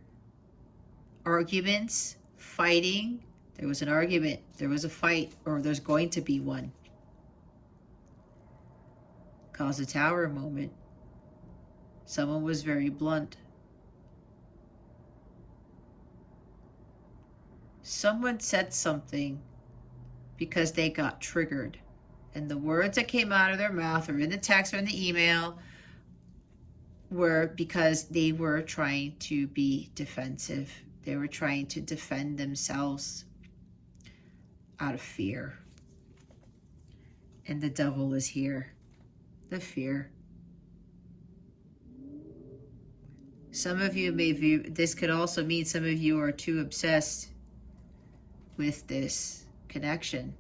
Arguments, fighting. There was an argument. There was a fight, or there's going to be one. Cause a Tower moment. Someone was very blunt. Someone said something because they got triggered. And the words that came out of their mouth or in the text or in the email were because they were trying to be defensive. They were trying to defend themselves out of fear. And the devil is here. The fear. Some of you may view, this could also mean some of you are too obsessed with this connection.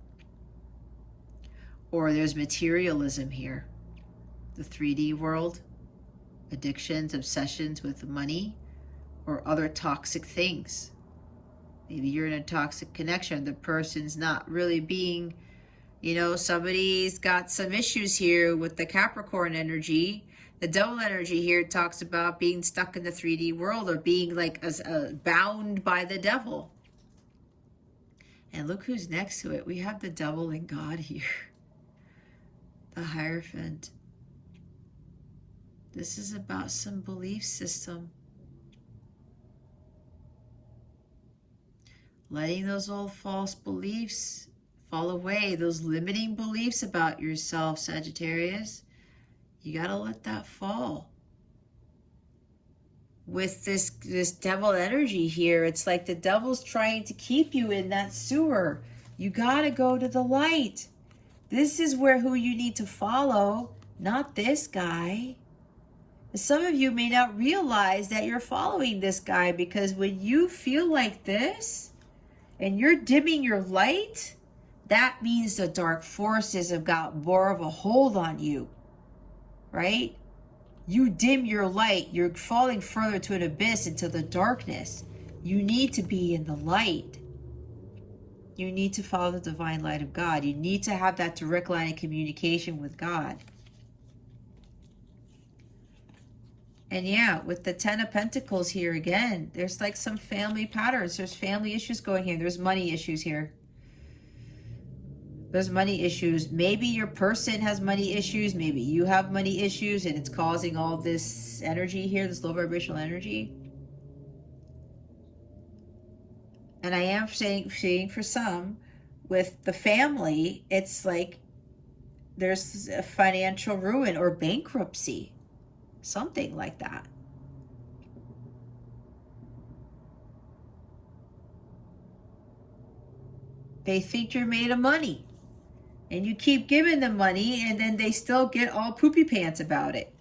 Or there's materialism here. The 3D world, addictions, obsessions with money, or other toxic things. Maybe you're in a toxic connection. The person's not really being, you know, somebody's got some issues here with the Capricorn energy. The devil energy here talks about being stuck in the 3D world or being like bound by the devil. And look who's next to it. We have the devil and God here. The Hierophant. This is about some belief system. Letting those old false beliefs fall away. Those limiting beliefs about yourself, Sagittarius. You got to let that fall. With this devil energy here, it's like the devil's trying to keep you in that sewer. You got to go to the light. This is who you need to follow, not this guy. Some of you may not realize that you're following this guy because when you feel like this and you're dimming your light, that means the dark forces have got more of a hold on you, right? You dim your light, you're falling further to an abyss, into the darkness. You need to be in the light. You need to follow the divine light of God. You need to have that direct line of communication with God. And yeah, with the Ten of Pentacles here again, there's like some family patterns. There's family issues going here. There's money issues here. There's money issues. Maybe your person has money issues. Maybe you have money issues and it's causing all this energy here, this low vibrational energy. And I am saying for some, with the family, it's like there's a financial ruin or bankruptcy. Something like that. They think you're made of money. And you keep giving them money and then they still get all poopy pants about it.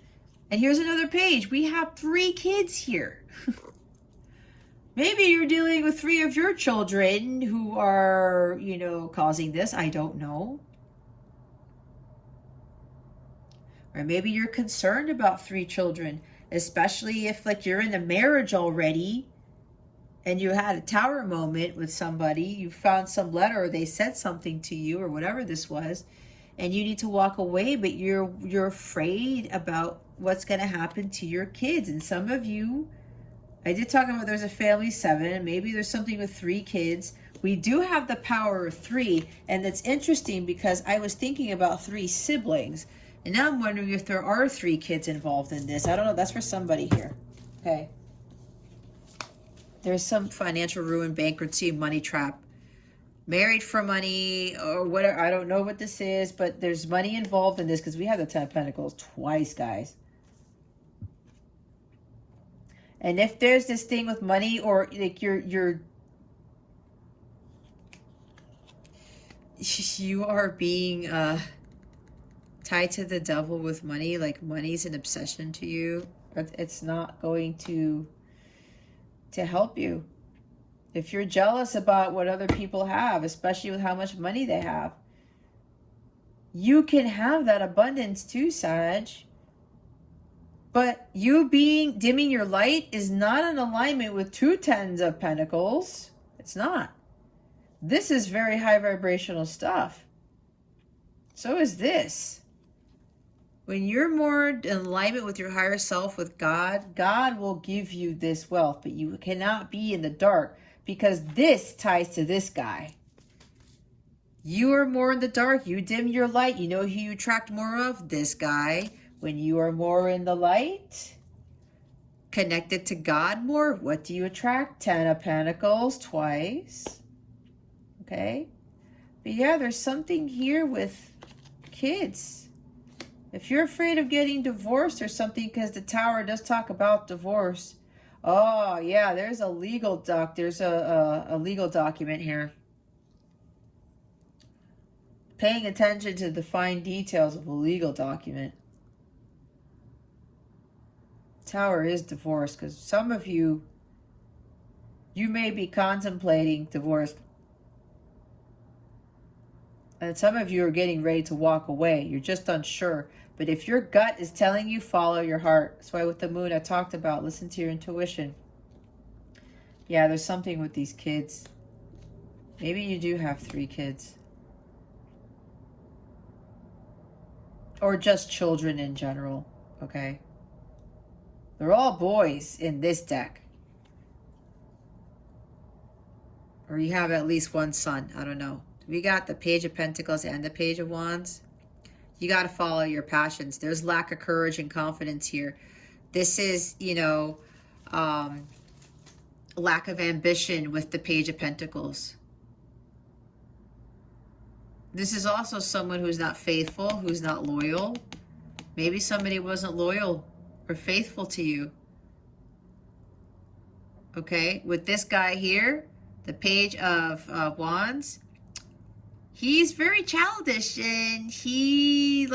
And here's another page. We have 3 kids here. Maybe you're dealing with 3 of your children who are, you know, causing this. I don't know. Or maybe you're concerned about 3 children, especially if like you're in a marriage already and you had a tower moment with somebody, you found some letter or they said something to you or whatever this was, and you need to walk away, but you're afraid about what's going to happen to your kids. And some of you, I did talk about there's a family 7, and maybe there's something with 3 kids. We do have the power of 3, and it's interesting because I was thinking about 3 siblings, and now I'm wondering if there are 3 kids involved in this. I don't know. That's for somebody here. Okay. There's some financial ruin, bankruptcy, money trap, married for money or whatever. I don't know what this is, but there's money involved in this because we have the 10 of Pentacles twice, guys. And if there's this thing with money, or like you are being tied to the devil with money, like money's an obsession to you, it's not going to help you. If you're jealous about what other people have, especially with how much money they have, you can have that abundance too, Sag. But you dimming your light is not in alignment with 2 tens of Pentacles. It's not. This is very high vibrational stuff. So is this. When you're more in alignment with your higher self, with God, God will give you this wealth, but you cannot be in the dark because this ties to this guy. You are more in the dark. You dim your light. You know who you attract more of? This guy. When you are more in the light, connected to God more, what do you attract? 10 of Pentacles twice. Okay. But yeah, there's something here with kids. If you're afraid of getting divorced or something, because the Tower does talk about divorce. Oh, yeah, there's a legal there's a legal document here. Paying attention to the fine details of a legal document. Tower is divorce, because some of you may be contemplating divorce. And some of you are getting ready to walk away. You're just unsure. But if your gut is telling you, follow your heart. That's why with the moon I talked about, listen to your intuition. Yeah, there's something with these kids. Maybe you do have 3 kids. Or just children in general, okay? They're all boys in this deck. Or you have at least 1 son, I don't know. We got the Page of Pentacles and the Page of Wands. You got to follow your passions. There's lack of courage and confidence here. This is, you know, lack of ambition with the Page of Pentacles. This is also someone who's not faithful, who's not loyal. Maybe somebody wasn't loyal or faithful to you. Okay, with this guy here, the Page of Wands, he's very childish, and he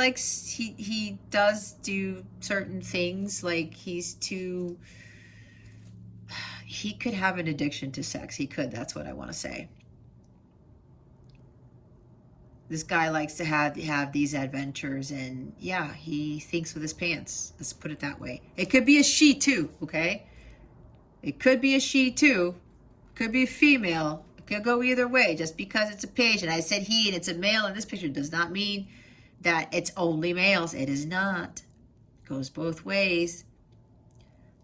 does do certain things, like he could have an addiction to sex. He could, that's what I want to say. This guy likes to have these adventures, and yeah, he thinks with his pants. Let's put it that way. It could be a she too, okay? It could be a she too. Could be a female. It could go either way. Just because it's a page, and I said he, and it's a male in this picture, does not mean that it's only males. It is not. It goes both ways.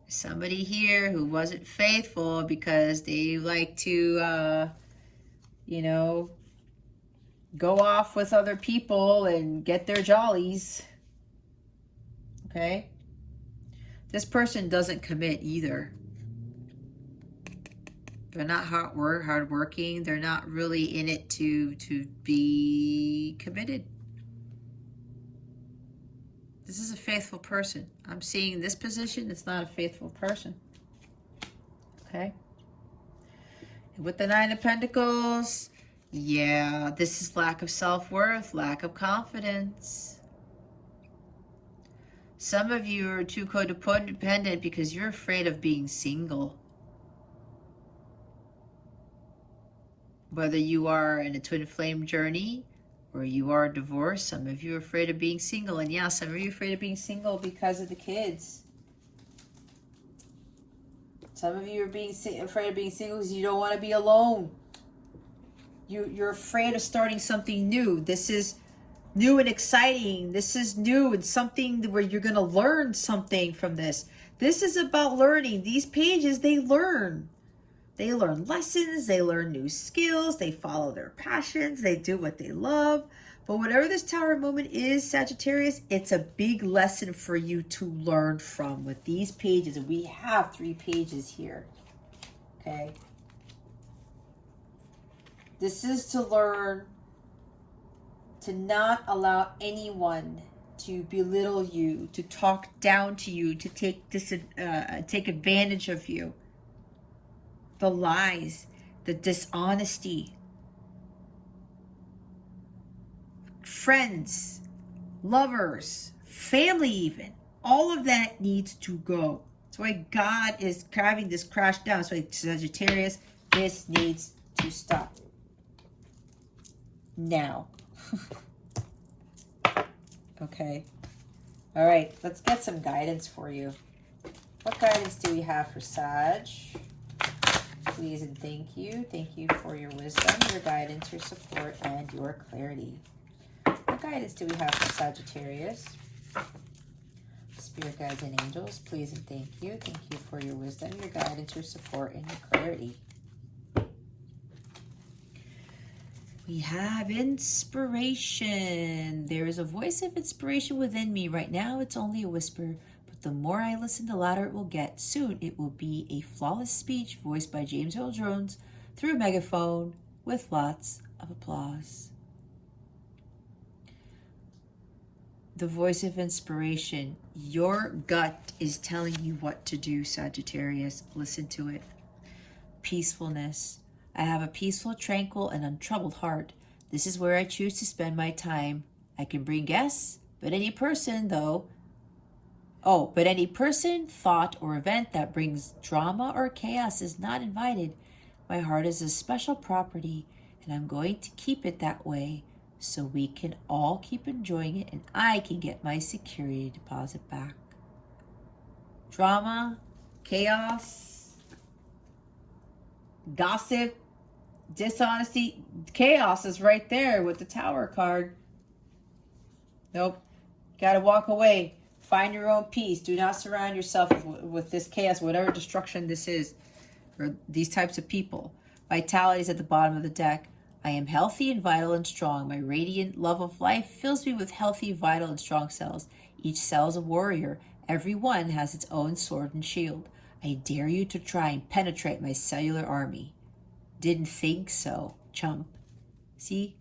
Somebody here who wasn't faithful because they like to, you know, go off with other people and get their jollies. Okay? This person doesn't commit either. They're not hardworking. They're not really in it to be committed. This is a faithful person. I'm seeing this position, it's not a faithful person. Okay? And with the 9 of Pentacles, yeah, this is lack of self-worth, lack of confidence. Some of you are too codependent because you're afraid of being single. Whether you are in a twin flame journey or you are divorced, some of you are afraid of being single. And yeah, some of you are afraid of being single because of the kids. Some of you are afraid of being single because you don't want to be alone. You're afraid of starting something new. This is new and exciting. This is new and something where you're going to learn something from this. This is about learning. These pages, they learn. They learn lessons. They learn new skills. They follow their passions. They do what they love. But whatever this Tower moment is, Sagittarius, it's a big lesson for you to learn from with these pages. And we have 3 pages here. Okay. This is to learn to not allow anyone to belittle you, to talk down to you, to take advantage of you. The lies, the dishonesty. Friends, lovers, family even. All of that needs to go. That's why God is having this crash down. So Sagittarius, this needs to stop. Now. Okay. All right, let's get some guidance for you. What guidance do we have for Sag? Please and thank you. Thank you for your wisdom, your guidance, your support, and your clarity. What guidance do we have for Sagittarius? Spirit guides and angels, please and thank you. Thank you for your wisdom, your guidance, your support, and your clarity. We have inspiration. There is a voice of inspiration within me. Right now, it's only a whisper, but the more I listen, the louder it will get. Soon, it will be a flawless speech voiced by James Earl Jones through a megaphone with lots of applause. The voice of inspiration. Your gut is telling you what to do, Sagittarius. Listen to it. Peacefulness. I have a peaceful, tranquil, and untroubled heart. This is where I choose to spend my time. I can bring guests, but any person, thought, or event that brings drama or chaos is not invited. My heart is a special property, and I'm going to keep it that way so we can all keep enjoying it and I can get my security deposit back. Drama, chaos, gossip, dishonesty. Chaos is right there with the Tower card. Nope. Gotta walk away. Find your own peace. Do not surround yourself with this chaos, whatever destruction this is, or these types of people. Vitality is at the bottom of the deck. I am healthy and vital and strong. My radiant love of life fills me with healthy, vital, and strong cells. Each cell is a warrior. Every one has its own sword and shield. I dare you to try and penetrate my cellular army. Didn't think so, chump. See?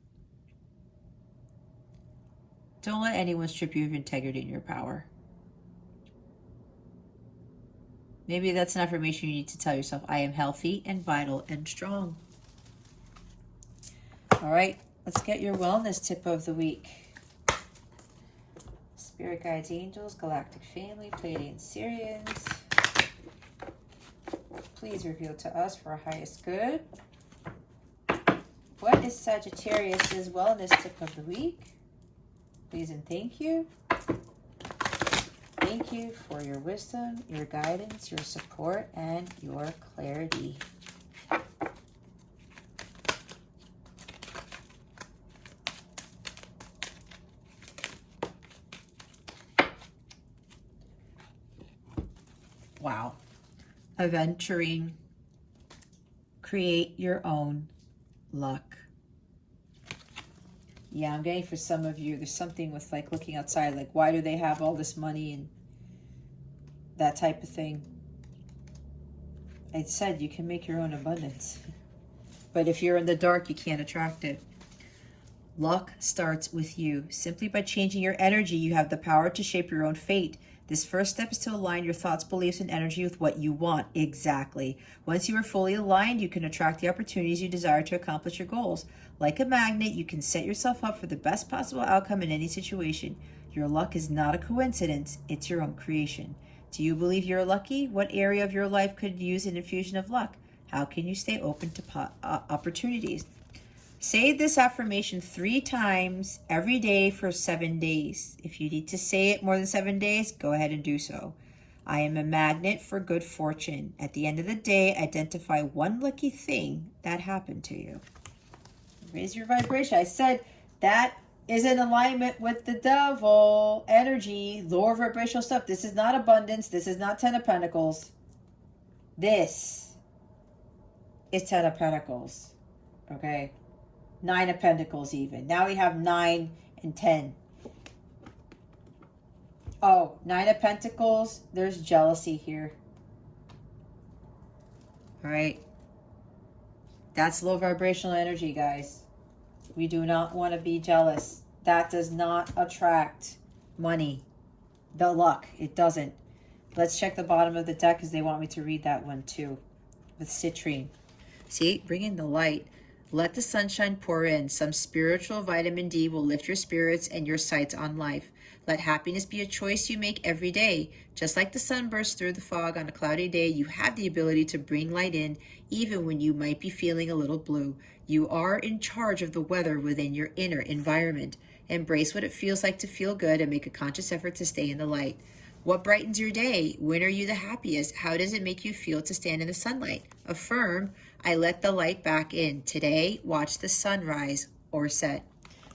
Don't let anyone strip you of your integrity and your power. Maybe that's an affirmation you need to tell yourself. I am healthy and vital and strong. All right, let's get your wellness tip of the week. Spirit guides, angels, galactic family, Pleiadian Syrians. Please reveal to us for our highest good. What is Sagittarius's wellness tip of the week? Please and thank you. Thank you for your wisdom, your guidance, your support, and your clarity. Wow. Adventuring. Create your own luck. Yeah, I'm getting for some of you, there's something with like looking outside, like why do they have all this money and that type of thing. I said you can make your own abundance. But if you're in the dark, you can't attract it. Luck starts with you. Simply by changing your energy, you have the power to shape your own fate. This first step is to align your thoughts, beliefs, and energy with what you want. Exactly. Once you are fully aligned, you can attract the opportunities you desire to accomplish your goals. Like a magnet, you can set yourself up for the best possible outcome in any situation. Your luck is not a coincidence, it's your own creation. Do you believe you're lucky? What area of your life could use an infusion of luck? How can you stay open to opportunities? Say this affirmation 3 times every day for 7 days. If you need to say it more than 7 days, go ahead and do so. I am a magnet for good fortune. At the end of the day, identify one lucky thing that happened to you. Raise your vibration. I said that is in alignment with the devil energy, lower vibrational stuff. This is not abundance. This is not 10 of Pentacles. This is 10 of Pentacles. Okay? 9 of Pentacles even. Now we have 9 and 10. Oh, 9 of Pentacles. There's jealousy here. All right? That's low vibrational energy, guys. We do not want to be jealous. That does not attract money. The luck. It doesn't. Let's check the bottom of the deck because they want me to read that one too. With citrine. See? Bring in the light. Let the sunshine pour in. Some spiritual vitamin D will lift your spirits and your sights on life. Let happiness be a choice you make every day. Just like the sun bursts through the fog on a cloudy day, you have the ability to bring light in even when you might be feeling a little blue. You are in charge of the weather within your inner environment. Embrace what it feels like to feel good and make a conscious effort to stay in the light. What brightens your day? When are you the happiest? How does it make you feel to stand in the sunlight? Affirm, I let the light back in. Today, watch the sunrise or set.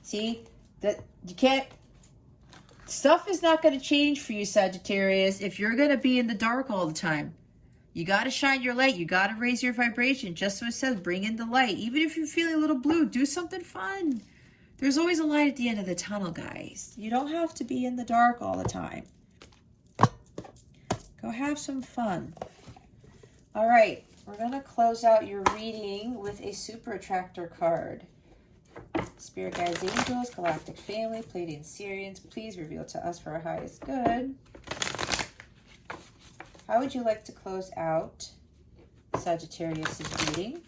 See, that you can't, stuff is not going to change for you, Sagittarius, if you're going to be in the dark all the time. You got to shine your light. You got to raise your vibration. Just so it says, bring in the light. Even if you're feeling a little blue, do something fun. There's always a light at the end of the tunnel, guys. You don't have to be in the dark all the time. Go have some fun. All right. We're going to close out your reading with a super attractor card. Spirit guides, angels, galactic family, Pleiadian Sirians, please reveal to us for our highest good. How would you like to close out Sagittarius' reading?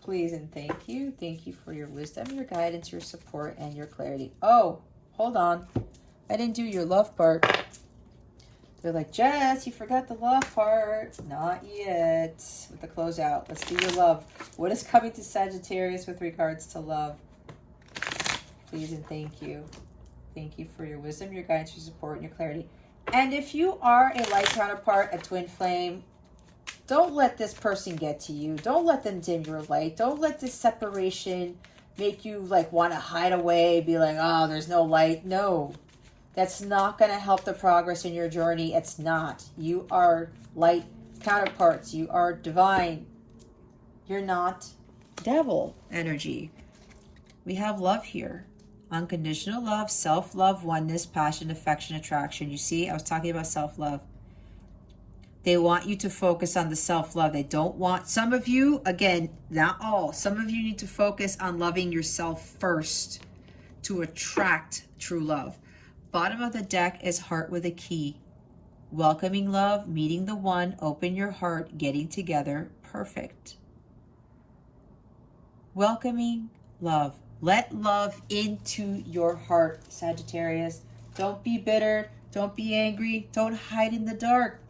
Please and thank you. Thank you for your wisdom, your guidance, your support, and your clarity. Oh, hold on. I didn't do your love part. They're like, Jess, you forgot the love part. Not yet. With the closeout. Let's do your love. What is coming to Sagittarius with regards to love? Please and thank you. Thank you for your wisdom, your guidance, your support, and your clarity. And if you are a light counterpart, a twin flame, don't let this person get to you. Don't let them dim your light. Don't let this separation make you like want to hide away, be like, oh, there's no light. No. That's not going to help the progress in your journey. It's not. You are light counterparts. You are divine. You're not devil energy. We have love here. Unconditional love, self-love, oneness, passion, affection, attraction. You see, I was talking about self-love. They want you to focus on the self-love. They don't want, some of you, again, not all, some of you need to focus on loving yourself first to attract true love. Bottom of the deck is heart with a key. Welcoming love, meeting the one, open your heart, getting together, perfect. Welcoming love. Let love into your heart, Sagittarius. Don't be bitter. Don't be angry. Don't hide in the dark.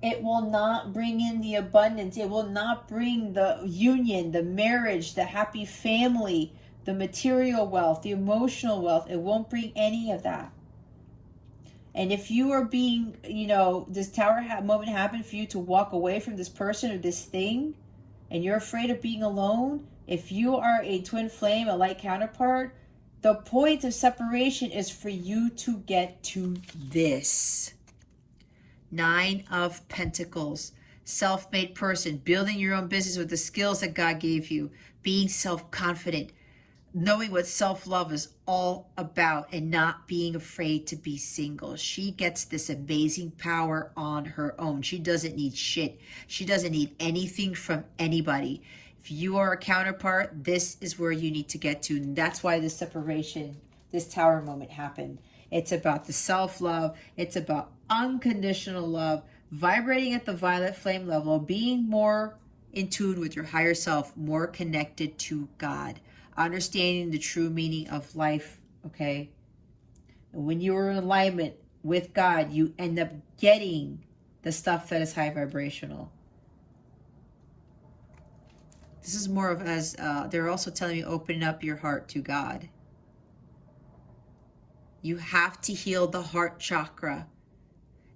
It will not bring in the abundance. It will not bring the union, the marriage, the happy family, the material wealth, the emotional wealth. It won't bring any of that. And if you are being, this tower moment happened for you to walk away from this person or this thing, and you're afraid of being alone, if you are a twin flame, a light counterpart, the point of separation is for you to get to this. 9 of Pentacles. Self-made person, building your own business with the skills that God gave you, being self-confident, knowing what self-love is all about and not being afraid to be single. She gets this amazing power on her own. She doesn't need shit. She doesn't need anything from anybody. If you are a counterpart, this is where you need to get to. And that's why this separation, this tower moment happened. It's about the self-love. It's about unconditional love, vibrating at the violet flame level, being more in tune with your higher self, more connected to God. Understanding the true meaning of life, okay? And when you are in alignment with God, you end up getting the stuff that is high vibrational. This is more of as they're also telling me, open up your heart to God. You have to heal the heart chakra.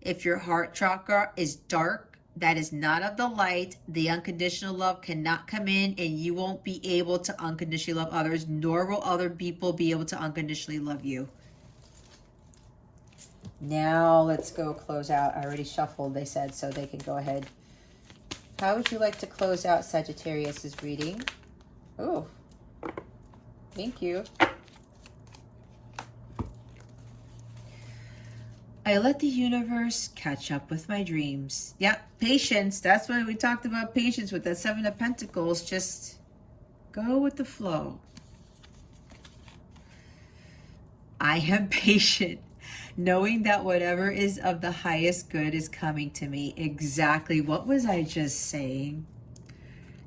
If your heart chakra is dark, that is not of the light, the unconditional love cannot come in, and you won't be able to unconditionally love others, nor will other people be able to unconditionally love you. Now let's go close out. I already shuffled, they said, so they can go ahead. How would you like to close out Sagittarius's reading? Oh, thank you. I let the universe catch up with my dreams. Yep, patience. That's why we talked about patience with that Seven of Pentacles. Just go with the flow. I am patient, knowing that whatever is of the highest good is coming to me. Exactly. What was I just saying?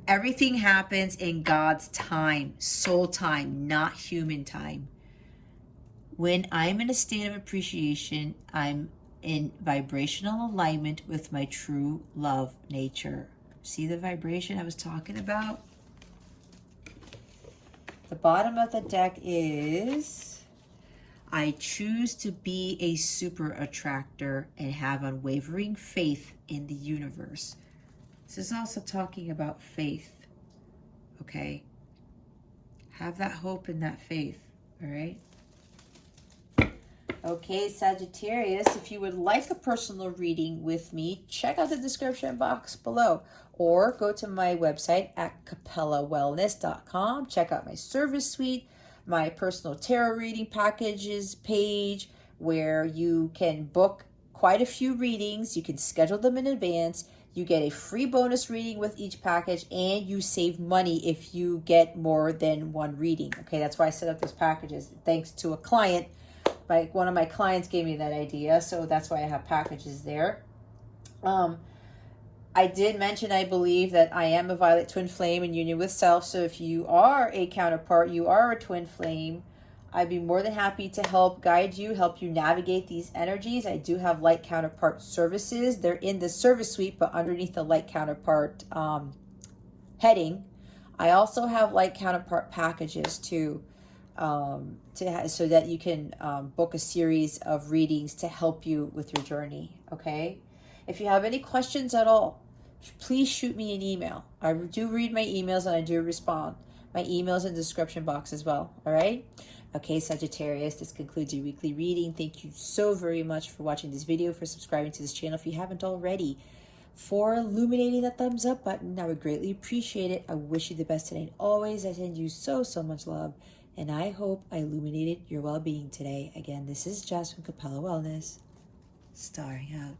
Everything happens in God's time, soul time, not human time. When I'm in a state of appreciation, I'm in vibrational alignment with my true love nature. See the vibration I was talking about? The bottom of the deck is, I choose to be a super attractor and have unwavering faith in the universe. This is also talking about faith, okay? Have that hope and that faith, all right? Okay, Sagittarius, if you would like a personal reading with me, check out the description box below or go to my website at capellawellness.com. Check out my service suite, my personal tarot reading packages page where you can book quite a few readings. You can schedule them in advance. You get a free bonus reading with each package, and you save money if you get more than one reading. Okay, that's why I set up those packages. Thanks to a client. One of my clients gave me that idea, so that's why I have packages there. I did mention, I believe, that I am a violet twin flame in union with self, so if you are a counterpart, you are a twin flame, I'd be more than happy to help guide you, help you navigate these energies. I do have light counterpart services. They're in the service suite, but underneath the light counterpart heading. I also have light counterpart packages too. So that you can book a series of readings to help you with your journey, okay? If you have any questions at all, please shoot me an email. I do read my emails and I do respond. My email's in the description box as well, all right? Okay, Sagittarius, this concludes your weekly reading. Thank you so very much for watching this video, for subscribing to this channel if you haven't already, for illuminating that thumbs up button. I would greatly appreciate it. I wish you the best today and always. I send you so much love. And I hope I illuminated your well-being today. Again, this is Jess from Capella Wellness, starring out.